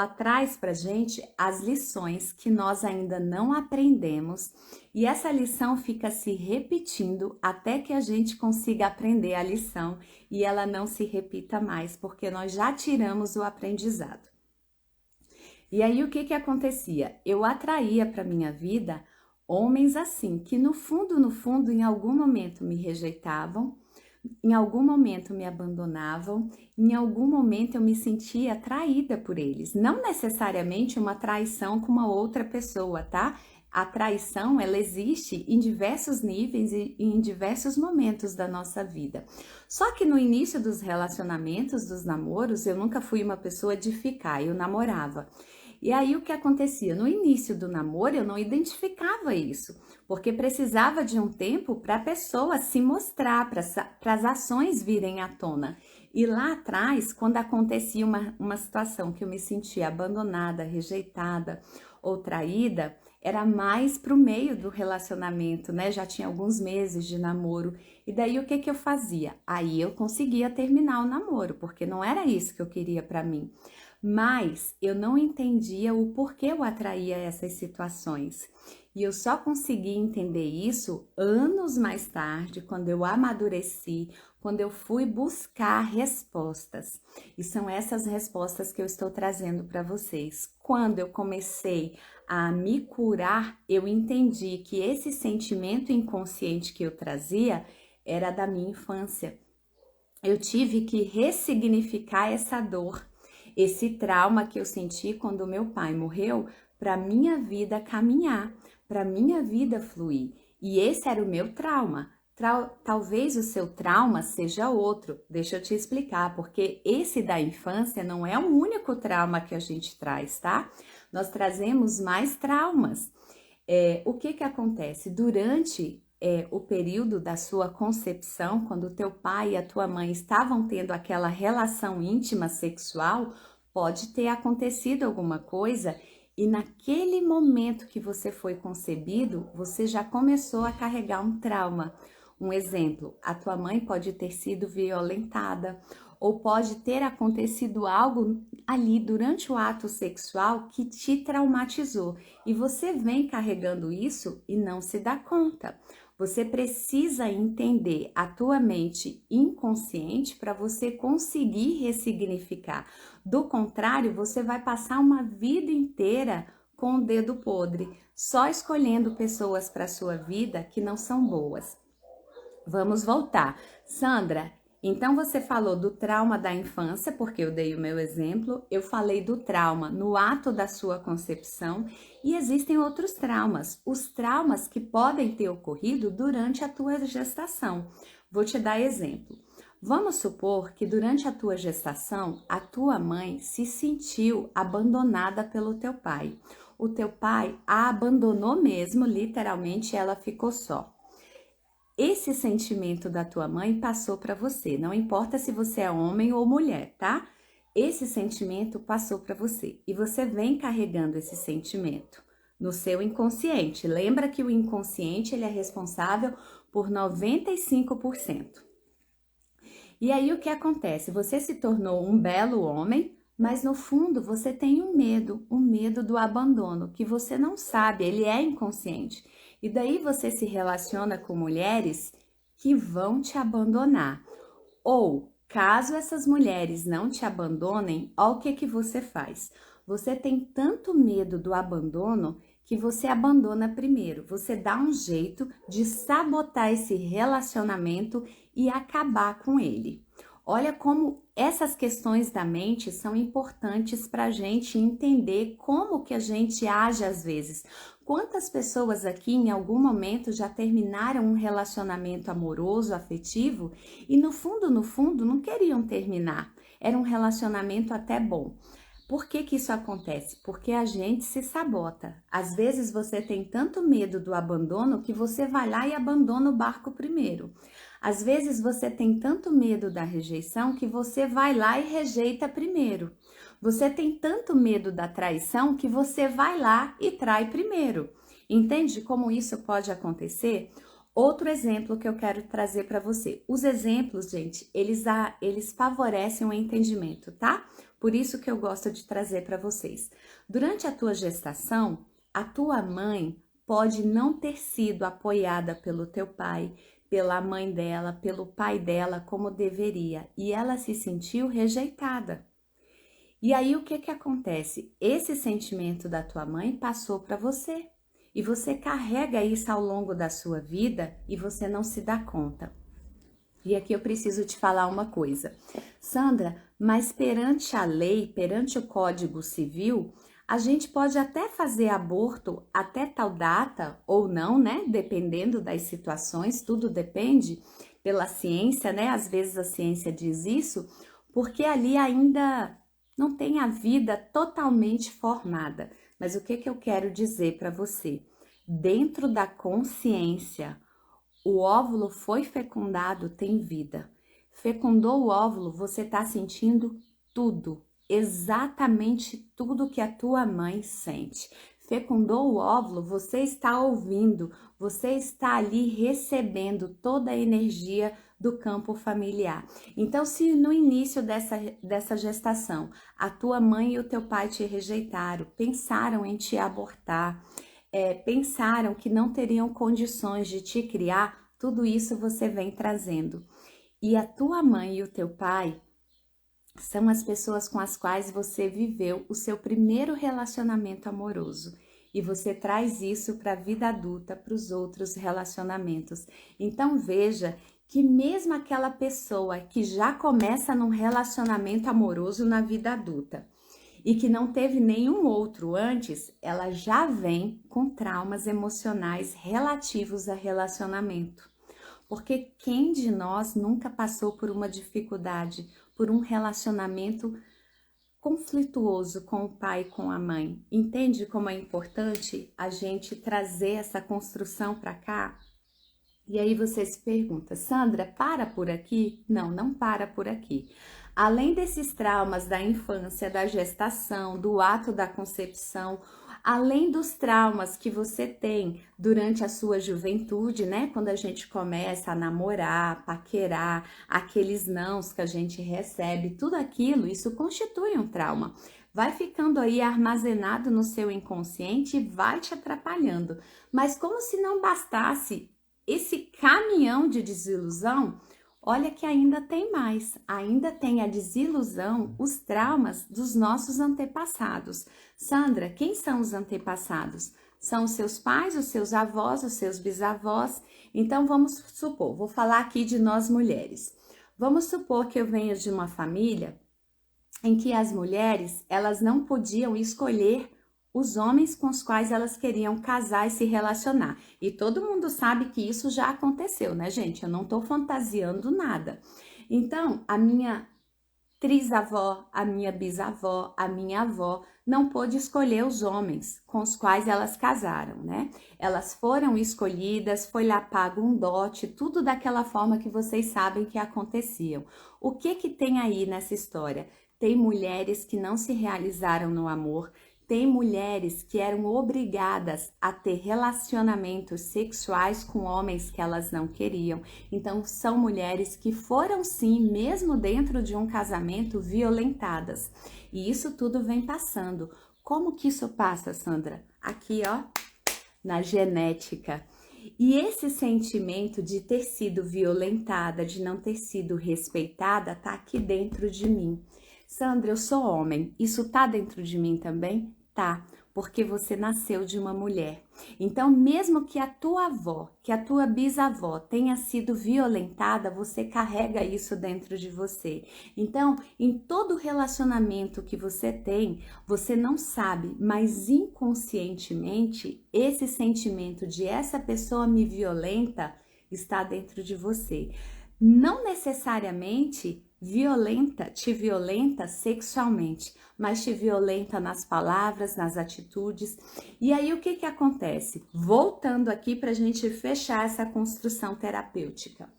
traz para gente as lições que nós ainda não aprendemos e essa lição fica se repetindo até que a gente consiga aprender a lição e ela não se repita mais, porque nós já tiramos o aprendizado. E aí o que que acontecia? Eu atraía para minha vida homens assim, que no fundo, em algum momento me rejeitavam, em algum momento me abandonavam, em algum momento eu me sentia atraída por eles. Não necessariamente uma traição com uma outra pessoa, tá? A traição, ela existe em diversos níveis e em diversos momentos da nossa vida. Só que no início dos relacionamentos, dos namoros, eu nunca fui uma pessoa de ficar, eu namorava. E aí o que acontecia? No início do namoro eu não identificava isso, porque precisava de um tempo para a pessoa se mostrar, para as ações virem à tona. E lá atrás, quando acontecia uma situação que eu me sentia abandonada, rejeitada ou traída, era mais para o meio do relacionamento, né? Já tinha alguns meses de namoro. E daí o que que eu fazia? Aí eu conseguia terminar o namoro, porque não era isso que eu queria para mim. Mas eu não entendia o porquê eu atraía essas situações. E eu só consegui entender isso anos mais tarde, quando eu amadureci, quando eu fui buscar respostas. E são essas respostas que eu estou trazendo para vocês. Quando eu comecei a me curar, eu entendi que esse sentimento inconsciente que eu trazia era da minha infância. Eu tive que ressignificar essa dor, esse trauma que eu senti quando meu pai morreu, para minha vida caminhar, para minha vida fluir. E esse era o meu trauma. Talvez o seu trauma seja outro. Deixa eu te explicar, porque esse da infância não é o único trauma que a gente traz, tá? Nós trazemos mais traumas. O que que acontece? Durante o período da sua concepção, quando o teu pai e a tua mãe estavam tendo aquela relação íntima sexual, pode ter acontecido alguma coisa e naquele momento que você foi concebido, você já começou a carregar um trauma. Um exemplo, a tua mãe pode ter sido violentada ou pode ter acontecido algo ali durante o ato sexual que te traumatizou e você vem carregando isso e não se dá conta. Você precisa entender a tua mente inconsciente para você conseguir ressignificar. Do contrário, você vai passar uma vida inteira com o dedo podre, só escolhendo pessoas para sua vida que não são boas. Vamos voltar. Sandra, então você falou do trauma da infância, porque eu dei o meu exemplo, eu falei do trauma no ato da sua concepção e existem outros traumas, os traumas que podem ter ocorrido durante a tua gestação. Vou te dar exemplo. Vamos supor que durante a tua gestação, a tua mãe se sentiu abandonada pelo teu pai. O teu pai a abandonou mesmo, literalmente ela ficou só. Esse sentimento da tua mãe passou para você, não importa se você é homem ou mulher, tá? Esse sentimento passou para você e você vem carregando esse sentimento no seu inconsciente. Lembra que o inconsciente ele é responsável por 95%. E aí o que acontece? Você se tornou um belo homem, mas no fundo você tem um medo do abandono, que você não sabe, ele é inconsciente. E daí você se relaciona com mulheres que vão te abandonar. Ou, caso essas mulheres não te abandonem, olha o que que você faz. Você tem tanto medo do abandono que você abandona primeiro. Você dá um jeito de sabotar esse relacionamento e acabar com ele. Olha como essas questões da mente são importantes para a gente entender como que a gente age às vezes. Quantas pessoas aqui em algum momento já terminaram um relacionamento amoroso, afetivo e no fundo, não queriam terminar. Era um relacionamento até bom. Por que que isso acontece? Porque a gente se sabota. Às vezes você tem tanto medo do abandono que você vai lá e abandona o barco primeiro. Às vezes você tem tanto medo da rejeição que você vai lá e rejeita primeiro. Você tem tanto medo da traição que você vai lá e trai primeiro. Entende como isso pode acontecer? Outro exemplo que eu quero trazer para você. Os exemplos, gente, eles favorecem o entendimento, tá? Por isso que eu gosto de trazer para vocês. Durante a tua gestação, a tua mãe pode não ter sido apoiada pelo teu pai, pela mãe dela, pelo pai dela como deveria, e ela se sentiu rejeitada. E aí o que que acontece? Esse sentimento da tua mãe passou para você. E você carrega isso ao longo da sua vida e você não se dá conta. E aqui eu preciso te falar uma coisa. Sandra, mas perante a lei, perante o Código Civil, a gente pode até fazer aborto até tal data ou não, né? Dependendo das situações, tudo depende pela ciência, né? Às vezes a ciência diz isso, porque ali ainda não tem a vida totalmente formada. Mas o que que eu quero dizer para você? Dentro da consciência, o óvulo foi fecundado, tem vida. Fecundou o óvulo, você está sentindo tudo, exatamente tudo que a tua mãe sente. Fecundou o óvulo, você está ouvindo, você está ali recebendo toda a energia do campo familiar. Então, se no início dessa gestação a tua mãe e o teu pai te rejeitaram, pensaram em te abortar, pensaram que não teriam condições de te criar, tudo isso você vem trazendo. E a tua mãe e o teu pai são as pessoas com as quais você viveu o seu primeiro relacionamento amoroso. E você traz isso para a vida adulta, para os outros relacionamentos. Então veja que mesmo aquela pessoa que já começa num relacionamento amoroso na vida adulta e que não teve nenhum outro antes, ela já vem com traumas emocionais relativos a relacionamento. Porque quem de nós nunca passou por uma dificuldade, por um relacionamento conflituoso com o pai e com a mãe? Entende como é importante a gente trazer essa construção para cá? E aí você se pergunta, Sandra, para por aqui? Não, não para por aqui. Além desses traumas da infância, da gestação, do ato da concepção, além dos traumas que você tem durante a sua juventude, né? Quando a gente começa a namorar, paquerar, aqueles nãos que a gente recebe, tudo aquilo, isso constitui um trauma. Vai ficando aí armazenado no seu inconsciente e vai te atrapalhando. Mas como se não bastasse esse caminhão de desilusão, olha que ainda tem mais, ainda tem a desilusão, os traumas dos nossos antepassados. Sandra, quem são os antepassados? São os seus pais, os seus avós, os seus bisavós. Então vamos supor, vou falar aqui de nós mulheres. Vamos supor que eu venho de uma família em que as mulheres, elas não podiam escolher os homens com os quais elas queriam casar e se relacionar. E todo mundo sabe que isso já aconteceu, né, gente? Eu não tô fantasiando nada. Então, a minha trisavó, a minha bisavó, a minha avó não pôde escolher os homens com os quais elas casaram, né? Elas foram escolhidas, foi lá pago um dote, tudo daquela forma que vocês sabem que aconteciam. O que que tem aí nessa história? Tem mulheres que não se realizaram no amor, Tem mulheres que eram obrigadas a ter relacionamentos sexuais com homens que elas não queriam. Então, são mulheres que foram, sim, mesmo dentro de um casamento, violentadas. E isso tudo vem passando. Como que isso passa, Sandra? Aqui, ó, na genética. E esse sentimento de ter sido violentada, de não ter sido respeitada, tá aqui dentro de mim. Sandra, eu sou homem, isso tá dentro de mim também? Tá, porque você nasceu de uma mulher. Então, mesmo que a tua avó, que a tua bisavó tenha sido violentada, você carrega isso dentro de você. Então, em todo relacionamento que você tem, você não sabe, mas inconscientemente, esse sentimento de essa pessoa me violenta está dentro de você. Não necessariamente te violenta sexualmente, mas te violenta nas palavras, nas atitudes. E aí o que que acontece? Voltando aqui para a gente fechar essa construção terapêutica.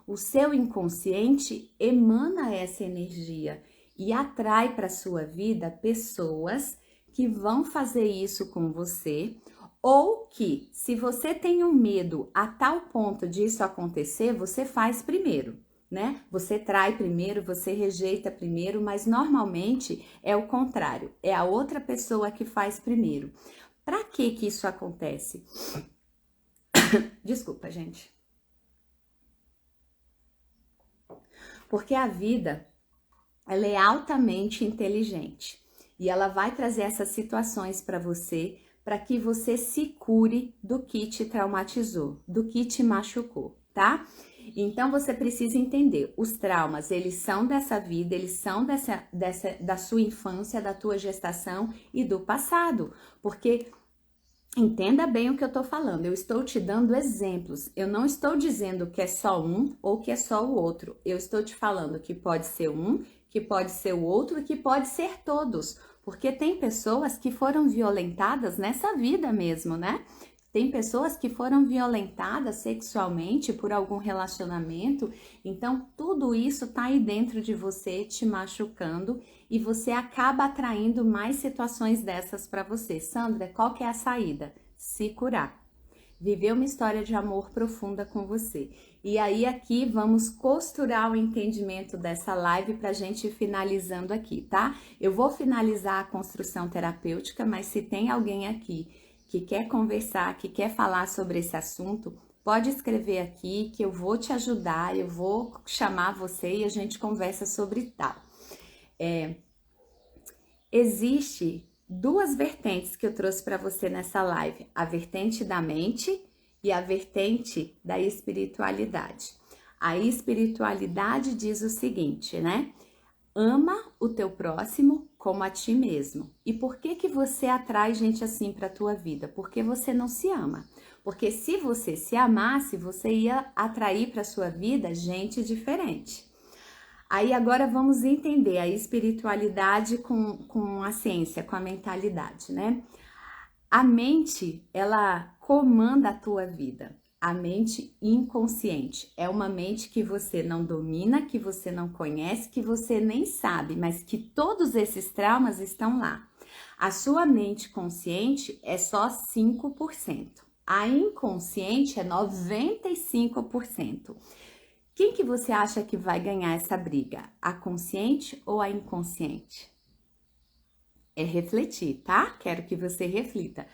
O seu inconsciente emana essa energia e atrai para sua vida pessoas que vão fazer isso com você, ou que, se você tem um medo a tal ponto disso acontecer, você faz primeiro, né? Você trai primeiro, você rejeita primeiro, mas normalmente é o contrário, é a outra pessoa que faz primeiro. Para que isso acontece? Desculpa, gente. Porque a vida, ela é altamente inteligente e ela vai trazer essas situações para que você se cure do que te traumatizou, do que te machucou, tá? Então você precisa entender, os traumas, eles são dessa vida, eles são da sua infância, da tua gestação e do passado, porque entenda bem o que eu estou falando, eu estou te dando exemplos, eu não estou dizendo que é só um ou que é só o outro, eu estou te falando que pode ser um, que pode ser o outro e que pode ser todos, porque tem pessoas que foram violentadas nessa vida mesmo, né? Tem pessoas que foram violentadas sexualmente por algum relacionamento, então tudo isso tá aí dentro de você te machucando e você acaba atraindo mais situações dessas para você. Sandra, qual que é a saída? Se curar. Viver uma história de amor profunda com você. E aí aqui vamos costurar o entendimento dessa live para a gente ir finalizando aqui, tá? Eu vou finalizar a construção terapêutica, mas se tem alguém aqui que quer conversar, que quer falar sobre esse assunto, pode escrever aqui que eu vou te ajudar, eu vou chamar você e a gente conversa sobre tal. Existe duas vertentes que eu trouxe para você nessa live, a vertente da mente e a vertente da espiritualidade. A espiritualidade diz o seguinte, né? Ama o teu próximo como a ti mesmo. E por que que você atrai gente assim para a tua vida? Porque você não se ama. Porque se você se amasse, você ia atrair para sua vida gente diferente. Aí agora vamos entender a espiritualidade com a ciência, com a mentalidade, né? A mente, ela comanda a tua vida. A mente inconsciente é uma mente que você não domina, que você não conhece, que você nem sabe, mas que todos esses traumas estão lá. A sua mente consciente é só 5%. A inconsciente é 95%. Quem que você acha que vai ganhar essa briga? A consciente ou a inconsciente? É refletir, tá? Quero que você reflita.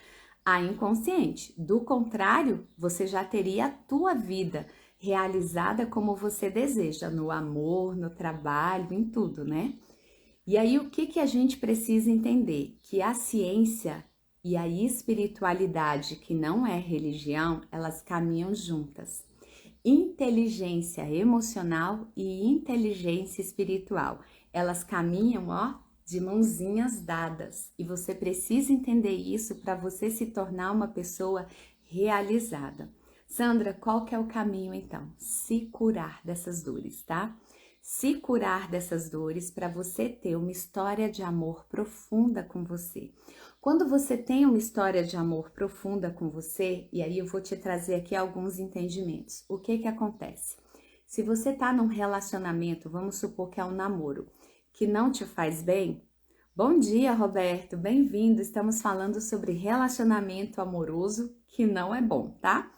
A inconsciente. Do contrário, você já teria a tua vida realizada como você deseja, no amor, no trabalho, em tudo, né? E aí o que a gente precisa entender? Que a ciência e a espiritualidade, que não é religião, elas caminham juntas. Inteligência emocional e inteligência espiritual, elas caminham, ó, de mãozinhas dadas, e você precisa entender isso para você se tornar uma pessoa realizada. Sandra, qual que é o caminho então? Se curar dessas dores, tá? Se curar dessas dores para você ter uma história de amor profunda com você. Quando você tem uma história de amor profunda com você, e aí eu vou te trazer aqui alguns entendimentos. O que que acontece? Se você tá num relacionamento, vamos supor que é um namoro, que não te faz bem, Bom dia, Roberto, bem-vindo. Estamos falando sobre relacionamento amoroso que não é bom, tá?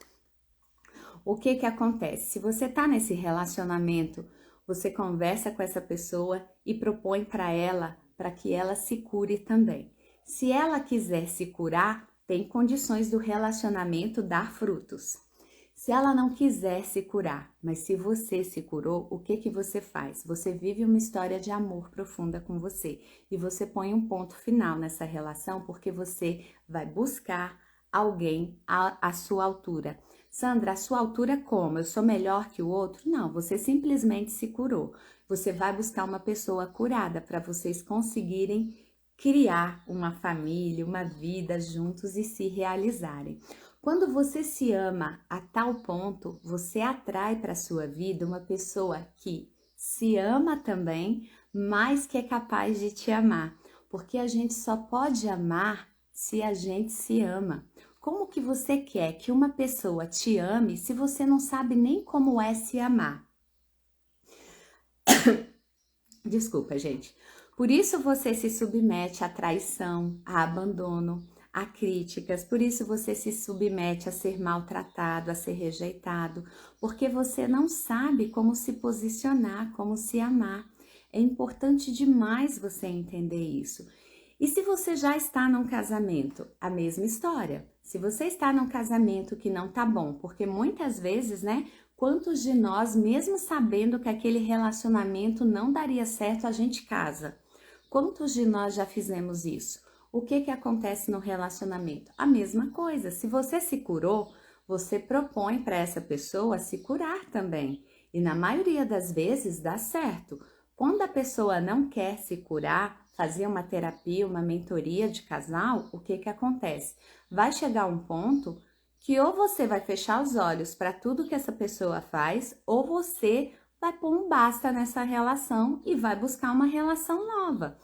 O que que acontece? Se você tá nesse relacionamento, você conversa com essa pessoa e propõe para que ela se cure também. Se ela quiser se curar, tem condições do relacionamento dar frutos. Se ela não quiser se curar, mas se você se curou, o que que você faz? Você vive uma história de amor profunda com você e você põe um ponto final nessa relação porque você vai buscar alguém à sua altura. Sandra, a sua altura como? Eu sou melhor que o outro? Não, você simplesmente se curou. Você vai buscar uma pessoa curada para vocês conseguirem criar uma família, uma vida juntos e se realizarem. Quando você se ama a tal ponto, você atrai para a sua vida uma pessoa que se ama também, mas que é capaz de te amar. Porque a gente só pode amar se a gente se ama. Como que você quer que uma pessoa te ame se você não sabe nem como é se amar? Desculpa, gente. Por isso você se submete à traição, a abandono, a críticas, por isso você se submete a ser maltratado, a ser rejeitado, porque você não sabe como se posicionar, como se amar. É importante demais você entender isso. E se você já está num casamento, a mesma história. Se você está num casamento que não tá bom, porque muitas vezes, né, quantos de nós, mesmo sabendo que aquele relacionamento não daria certo, a gente casa? Quantos de nós já fizemos isso? O que que acontece no relacionamento? A mesma coisa. Se você se curou, você propõe para essa pessoa se curar também. E na maioria das vezes dá certo. Quando a pessoa não quer se curar, fazer uma terapia, uma mentoria de casal, o que que acontece? Vai chegar um ponto que ou você vai fechar os olhos para tudo que essa pessoa faz, ou você vai pôr um basta nessa relação e vai buscar uma relação nova.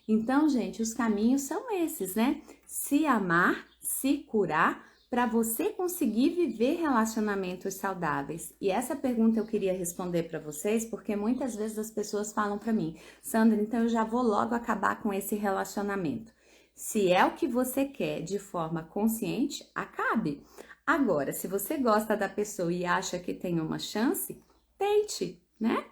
Então, gente, os caminhos são esses, né? Se amar, se curar, para você conseguir viver relacionamentos saudáveis. E essa pergunta eu queria responder para vocês, porque muitas vezes as pessoas falam para mim, Sandra, então eu já vou logo acabar com esse relacionamento. Se é o que você quer de forma consciente, acabe. Agora, se você gosta da pessoa e acha que tem uma chance, tente, né?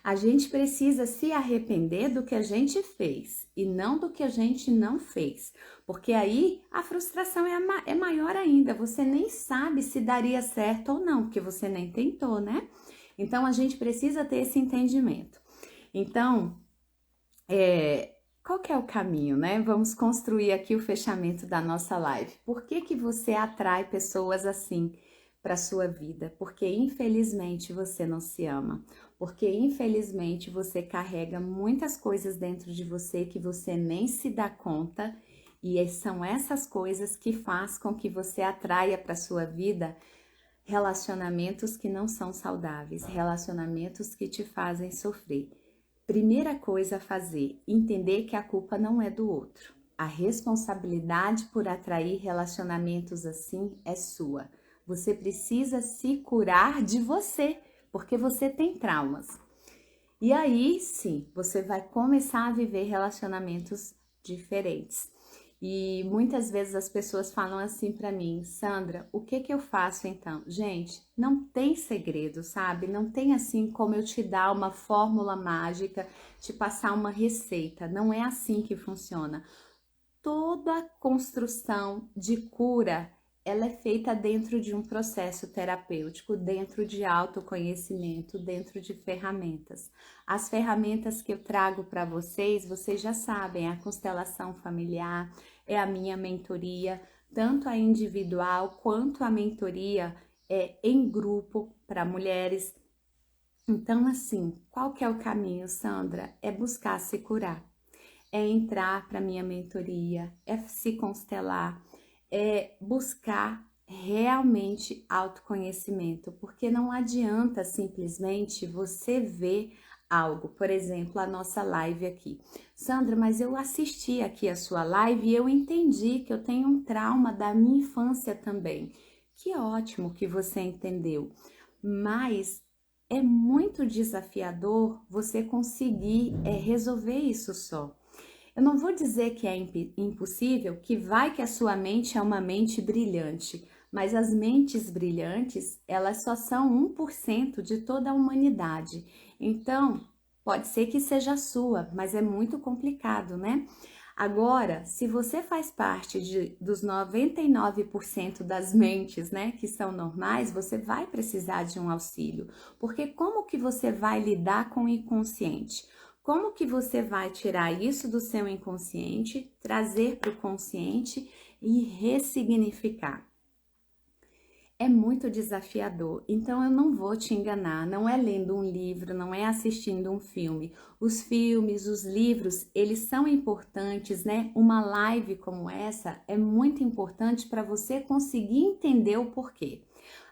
A gente precisa se arrepender do que a gente fez e não do que a gente não fez, porque aí a frustração é maior ainda. Você nem sabe se daria certo ou não, porque você nem tentou, né? Então a gente precisa ter esse entendimento. Então, qual que é o caminho, né? Vamos construir aqui o fechamento da nossa live. Por que que você atrai pessoas assim para sua vida? Porque infelizmente você não se ama. Porque infelizmente você carrega muitas coisas dentro de você que você nem se dá conta, e são essas coisas que faz com que você atraia para sua vida relacionamentos que não são saudáveis, relacionamentos que te fazem sofrer. Primeira coisa a fazer, entender que a culpa não é do outro. A responsabilidade por atrair relacionamentos assim é sua. Você precisa se curar de você, porque você tem traumas. E aí, sim, você vai começar a viver relacionamentos diferentes. E muitas vezes as pessoas falam assim para mim, Sandra, o que que eu faço então? Gente, não tem segredo, sabe? Não tem assim como eu te dar uma fórmula mágica, te passar uma receita. Não é assim que funciona. Toda construção de cura, ela é feita dentro de um processo terapêutico, dentro de autoconhecimento, dentro de ferramentas. As ferramentas que eu trago para vocês, vocês já sabem, a constelação familiar, é a minha mentoria, tanto a individual quanto a mentoria em grupo para mulheres. Então, assim, qual que é o caminho, Sandra? É buscar se curar. É entrar para minha mentoria, é se constelar, é buscar realmente autoconhecimento, porque não adianta simplesmente você ver algo, por exemplo, a nossa live aqui. Sandra, mas eu assisti aqui a sua live e eu entendi que eu tenho um trauma da minha infância também. Que ótimo que você entendeu, mas é muito desafiador você conseguir resolver isso só. Eu não vou dizer que é impossível, que vai que a sua mente é uma mente brilhante, mas as mentes brilhantes, elas só são 1% de toda a humanidade. Então, pode ser que seja a sua, mas é muito complicado, né? Agora, se você faz parte dos 99% das mentes, né, que são normais, você vai precisar de um auxílio. Porque como que você vai lidar com o inconsciente? Como que você vai tirar isso do seu inconsciente, trazer para o consciente e ressignificar? É muito desafiador, então eu não vou te enganar, não é lendo um livro, não é assistindo um filme. Os filmes, os livros, eles são importantes, né? Uma live como essa é muito importante para você conseguir entender o porquê.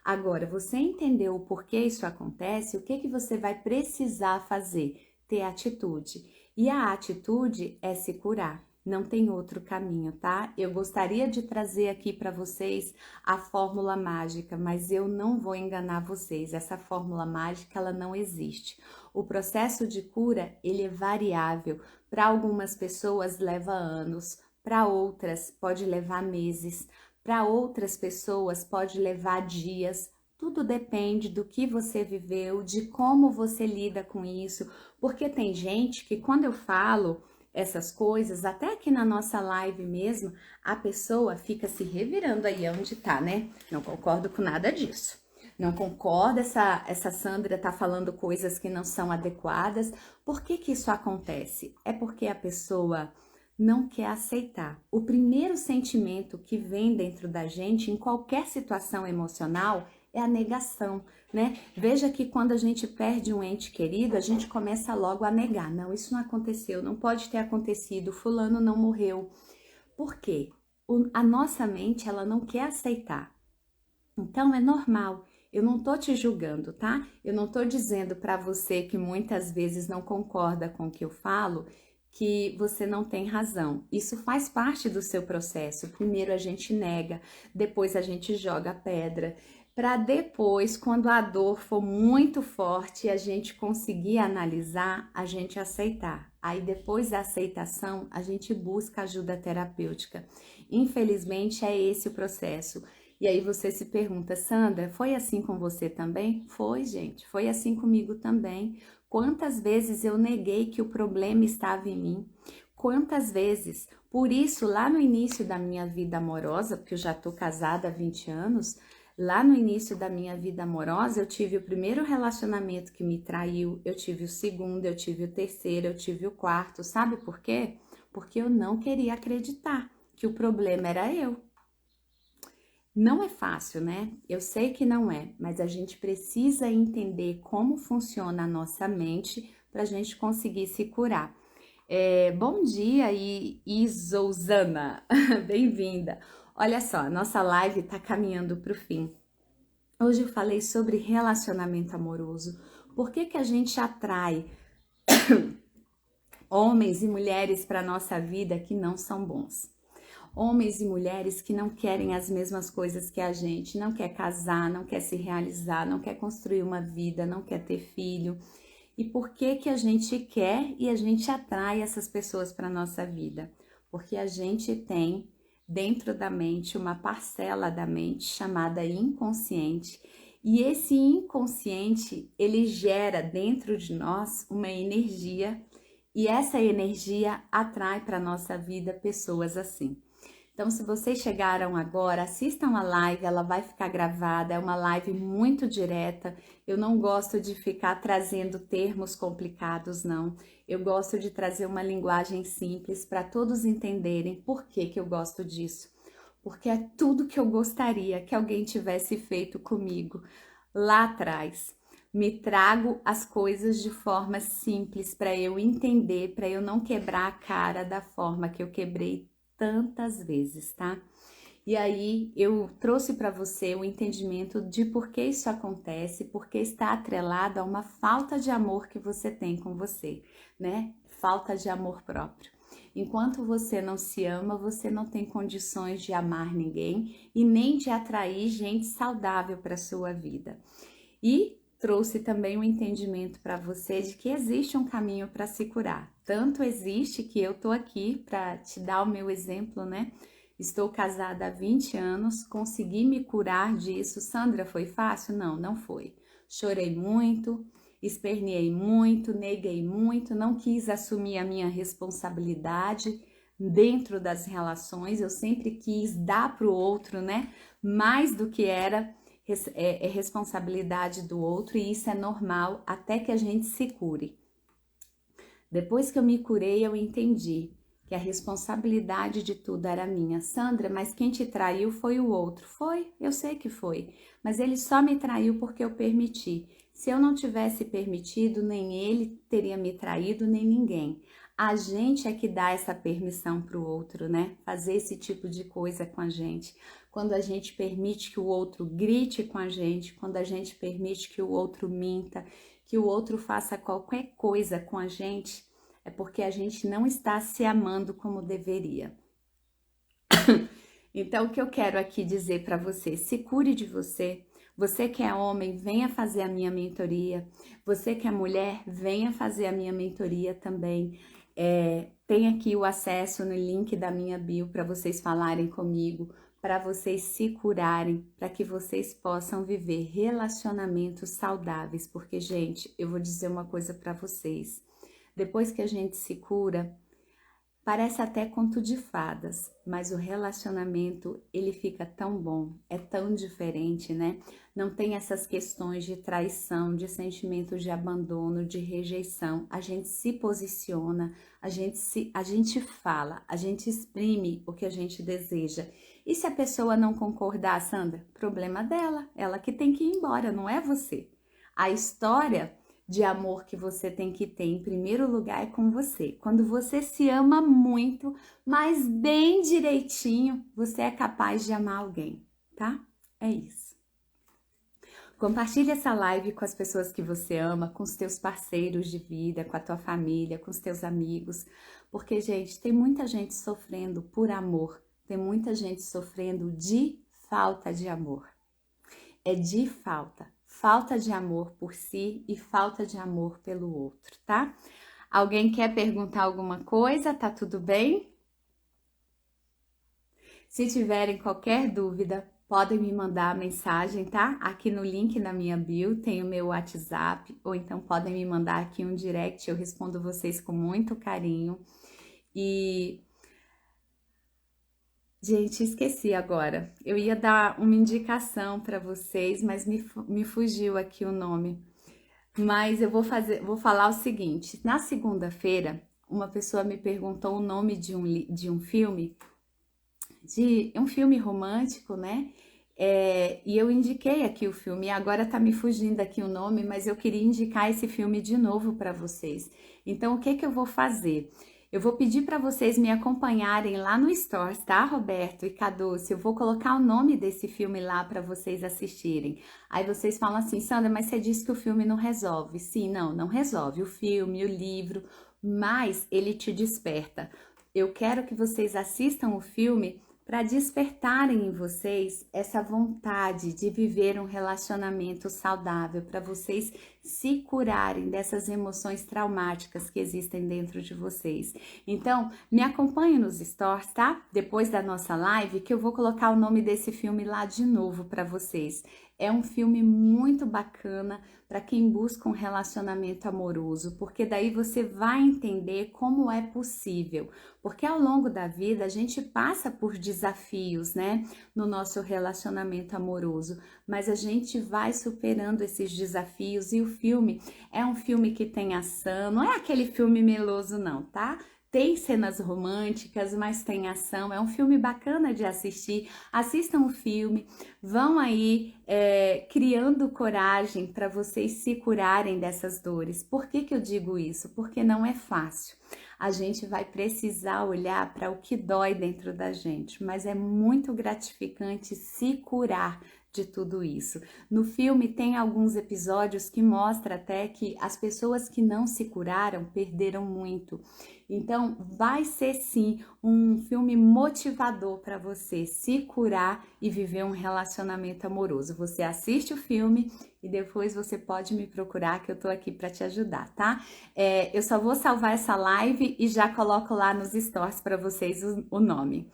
Agora, você entendeu o porquê isso acontece, o que que você vai precisar fazer? Ter atitude. E a atitude é se curar. Não tem outro caminho, tá? Eu gostaria de trazer aqui para vocês a fórmula mágica, mas eu não vou enganar vocês. Essa fórmula mágica, ela não existe. O processo de cura, ele é variável. Para algumas pessoas leva anos, para outras pode levar meses, para outras pessoas pode levar dias. Tudo depende do que você viveu, de como você lida com isso, porque tem gente que quando eu falo essas coisas, até aqui na nossa live mesmo, a pessoa fica se revirando aí onde tá, né? Não concordo com nada disso. Não concordo, essa Sandra tá falando coisas que não são adequadas. Por que que isso acontece? É porque a pessoa não quer aceitar. O primeiro sentimento que vem dentro da gente em qualquer situação emocional é a negação, né? Veja que quando a gente perde um ente querido, a gente começa logo a negar. Não, isso não aconteceu, não pode ter acontecido, fulano não morreu. Por quê? A nossa mente, ela não quer aceitar. Então, é normal. Eu não tô te julgando, tá? Eu não tô dizendo para você que muitas vezes não concorda com o que eu falo, que você não tem razão. Isso faz parte do seu processo. Primeiro a gente nega, depois a gente joga pedra, para depois, quando a dor for muito forte, a gente conseguir analisar, a gente aceitar. Aí depois da aceitação, a gente busca ajuda terapêutica. Infelizmente é esse o processo. E aí você se pergunta, Sandra, foi assim com você também? Foi, gente, foi assim comigo também. Quantas vezes eu neguei que o problema estava em mim? Quantas vezes? Por isso, lá no início da minha vida amorosa, porque eu já tô casada há 20 anos, lá no início da minha vida amorosa, eu tive o primeiro relacionamento que me traiu, eu tive o segundo, eu tive o terceiro, eu tive o quarto. Sabe por quê? Porque eu não queria acreditar que o problema era eu. Não é fácil, né? Eu sei que não é, mas a gente precisa entender como funciona a nossa mente para a gente conseguir se curar. Bom dia, Isouzana, bem-vinda. Olha só, a nossa live está caminhando para o fim. Hoje eu falei sobre relacionamento amoroso. Por que que a gente atrai homens e mulheres para a nossa vida que não são bons? Homens e mulheres que não querem as mesmas coisas que a gente, não quer casar, não quer se realizar, não quer construir uma vida, não quer ter filho. E por que que a gente quer e a gente atrai essas pessoas para nossa vida? Porque a gente tem dentro da mente uma parcela da mente chamada inconsciente, e esse inconsciente, ele gera dentro de nós uma energia, e essa energia atrai para nossa vida pessoas assim. Então, se vocês chegaram agora, assistam a live, ela vai ficar gravada, é uma live muito direta. Eu não gosto de ficar trazendo termos complicados, não. Eu gosto de trazer uma linguagem simples para todos entenderem por que que eu gosto disso. Porque é tudo que eu gostaria que alguém tivesse feito comigo lá atrás. Me trago as coisas de forma simples para eu entender, para eu não quebrar a cara da forma que eu quebrei tantas vezes, tá? E aí eu trouxe para você o entendimento de por que isso acontece, porque está atrelado a uma falta de amor que você tem com você, né? Falta de amor próprio. Enquanto você não se ama, você não tem condições de amar ninguém e nem de atrair gente saudável para sua vida. E trouxe também um entendimento para você de que existe um caminho para se curar. Tanto existe que eu tô aqui para te dar o meu exemplo, né? Estou casada há 20 anos, consegui me curar disso. Sandra, foi fácil? Não, não foi. Chorei muito, esperneei muito, neguei muito, não quis assumir a minha responsabilidade dentro das relações. Eu sempre quis dar para o outro, né? Mais do que era responsabilidade do outro, e isso é normal até que a gente se cure. Depois que eu me curei, eu entendi que a responsabilidade de tudo era minha. Sandra, mas quem te traiu foi o outro. Foi, eu sei que foi, mas ele só me traiu porque eu permiti. Se eu não tivesse permitido, nem ele teria me traído, nem ninguém. A gente é que dá essa permissão para o outro, né? Fazer esse tipo de coisa com a gente. Quando a gente permite que o outro grite com a gente, quando a gente permite que o outro minta, que o outro faça qualquer coisa com a gente, é porque a gente não está se amando como deveria. Então, o que eu quero aqui dizer para você, se cure de você. Você que é homem, venha fazer a minha mentoria. Você que é mulher, venha fazer a minha mentoria também. Tem aqui o acesso no link da minha bio para vocês falarem comigo, para vocês se curarem, para que vocês possam viver relacionamentos saudáveis. Porque, gente, eu vou dizer uma coisa para vocês. Depois que a gente se cura, parece até conto de fadas, mas o relacionamento, ele fica tão bom, é tão diferente, né? Não tem essas questões de traição, de sentimento de abandono, de rejeição. A gente se posiciona, a gente fala, a gente exprime o que a gente deseja. E se a pessoa não concordar, Sandra, problema dela, ela que tem que ir embora, não é você. A história de amor que você tem que ter em primeiro lugar é com você. Quando você se ama muito, mas bem direitinho, você é capaz de amar alguém, tá? É isso. Compartilhe essa live com as pessoas que você ama, com os teus parceiros de vida, com a tua família, com os teus amigos, porque, gente, tem muita gente sofrendo por amor, tem muita gente sofrendo de falta de amor. É de falta de amor por si e falta de amor pelo outro, tá? Alguém quer perguntar alguma coisa? Tá tudo bem? Se tiverem qualquer dúvida, podem me mandar mensagem, tá? Aqui no link na minha bio tem o meu WhatsApp, ou então podem me mandar aqui um direct, eu respondo vocês com muito carinho. E gente, esqueci agora. Eu ia dar uma indicação para vocês, mas me fugiu aqui o nome. Mas eu vou falar o seguinte: na segunda-feira, uma pessoa me perguntou o nome de um filme, de um filme romântico, né? E eu indiquei aqui o filme, e agora tá me fugindo aqui o nome, mas eu queria indicar esse filme de novo para vocês. Então, o que que eu vou fazer? Eu vou pedir para vocês me acompanharem lá no Stories, tá, Roberto e Caduce? Eu vou colocar o nome desse filme lá para vocês assistirem. Aí vocês falam assim, Sandra, mas você disse que o filme não resolve. Sim, não resolve. O filme, o livro, mas ele te desperta. Eu quero que vocês assistam o filme para despertarem em vocês essa vontade de viver um relacionamento saudável, para vocês se curarem dessas emoções traumáticas que existem dentro de vocês. Então, me acompanhe nos stories, tá? Depois da nossa live, que eu vou colocar o nome desse filme lá de novo para vocês. É um filme muito bacana para quem busca um relacionamento amoroso, porque daí você vai entender como é possível. Porque ao longo da vida a gente passa por desafios, né, no nosso relacionamento amoroso, mas a gente vai superando esses desafios, e o filme é um filme que tem ação, não é aquele filme meloso não, tá? Tem cenas românticas, mas tem ação. É um filme bacana de assistir. Assistam o filme, vão aí criando coragem para vocês se curarem dessas dores. Por que que eu digo isso? Porque não é fácil. A gente vai precisar olhar para o que dói dentro da gente, mas é muito gratificante se curar de tudo isso. No filme tem alguns episódios que mostra até que as pessoas que não se curaram perderam muito. Então, vai ser sim um filme motivador para você se curar e viver um relacionamento amoroso. Você assiste o filme e depois você pode me procurar que eu tô aqui para te ajudar, tá? Eu só vou salvar essa live e já coloco lá nos stories para vocês o nome.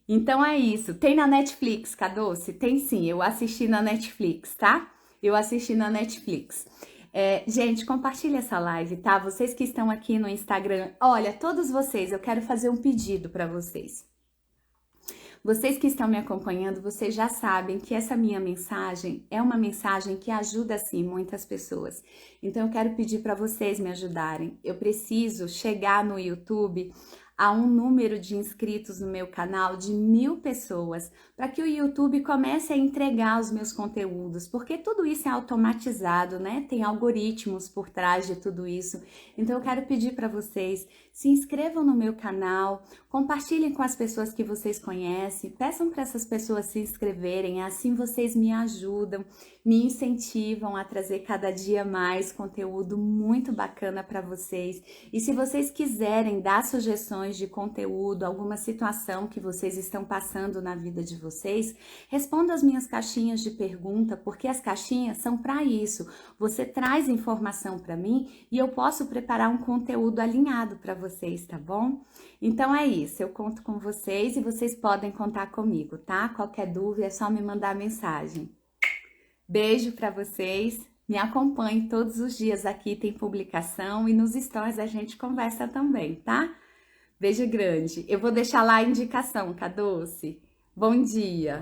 Então é isso. Tem na Netflix, Cadoce? Tem sim, eu assisti na Netflix, tá? Eu assisti na Netflix. Gente, compartilha essa live, tá? Vocês que estão aqui no Instagram, olha, todos vocês, eu quero fazer um pedido para vocês. Vocês que estão me acompanhando, vocês já sabem que essa minha mensagem é uma mensagem que ajuda, sim, muitas pessoas. Então, eu quero pedir para vocês me ajudarem. Eu preciso chegar no YouTube a um número de inscritos no meu canal de 1000 pessoas, para que o YouTube comece a entregar os meus conteúdos, porque tudo isso é automatizado, né? Tem algoritmos por trás de tudo isso. Então, eu quero pedir para vocês, se inscrevam no meu canal, compartilhem com as pessoas que vocês conhecem, peçam para essas pessoas se inscreverem, assim vocês me ajudam, me incentivam a trazer cada dia mais conteúdo muito bacana para vocês. E se vocês quiserem dar sugestões de conteúdo, alguma situação que vocês estão passando na vida de vocês, responda as minhas caixinhas de pergunta, porque as caixinhas são para isso. Você traz informação para mim e eu posso preparar um conteúdo alinhado para vocês, tá bom? Então é isso, eu conto com vocês e vocês podem contar comigo, tá? Qualquer dúvida é só me mandar mensagem. Beijo para vocês, me acompanhe todos os dias aqui, tem publicação e nos stories a gente conversa também, tá? Beijo grande. Eu vou deixar lá a indicação, Cadoce. Bom dia!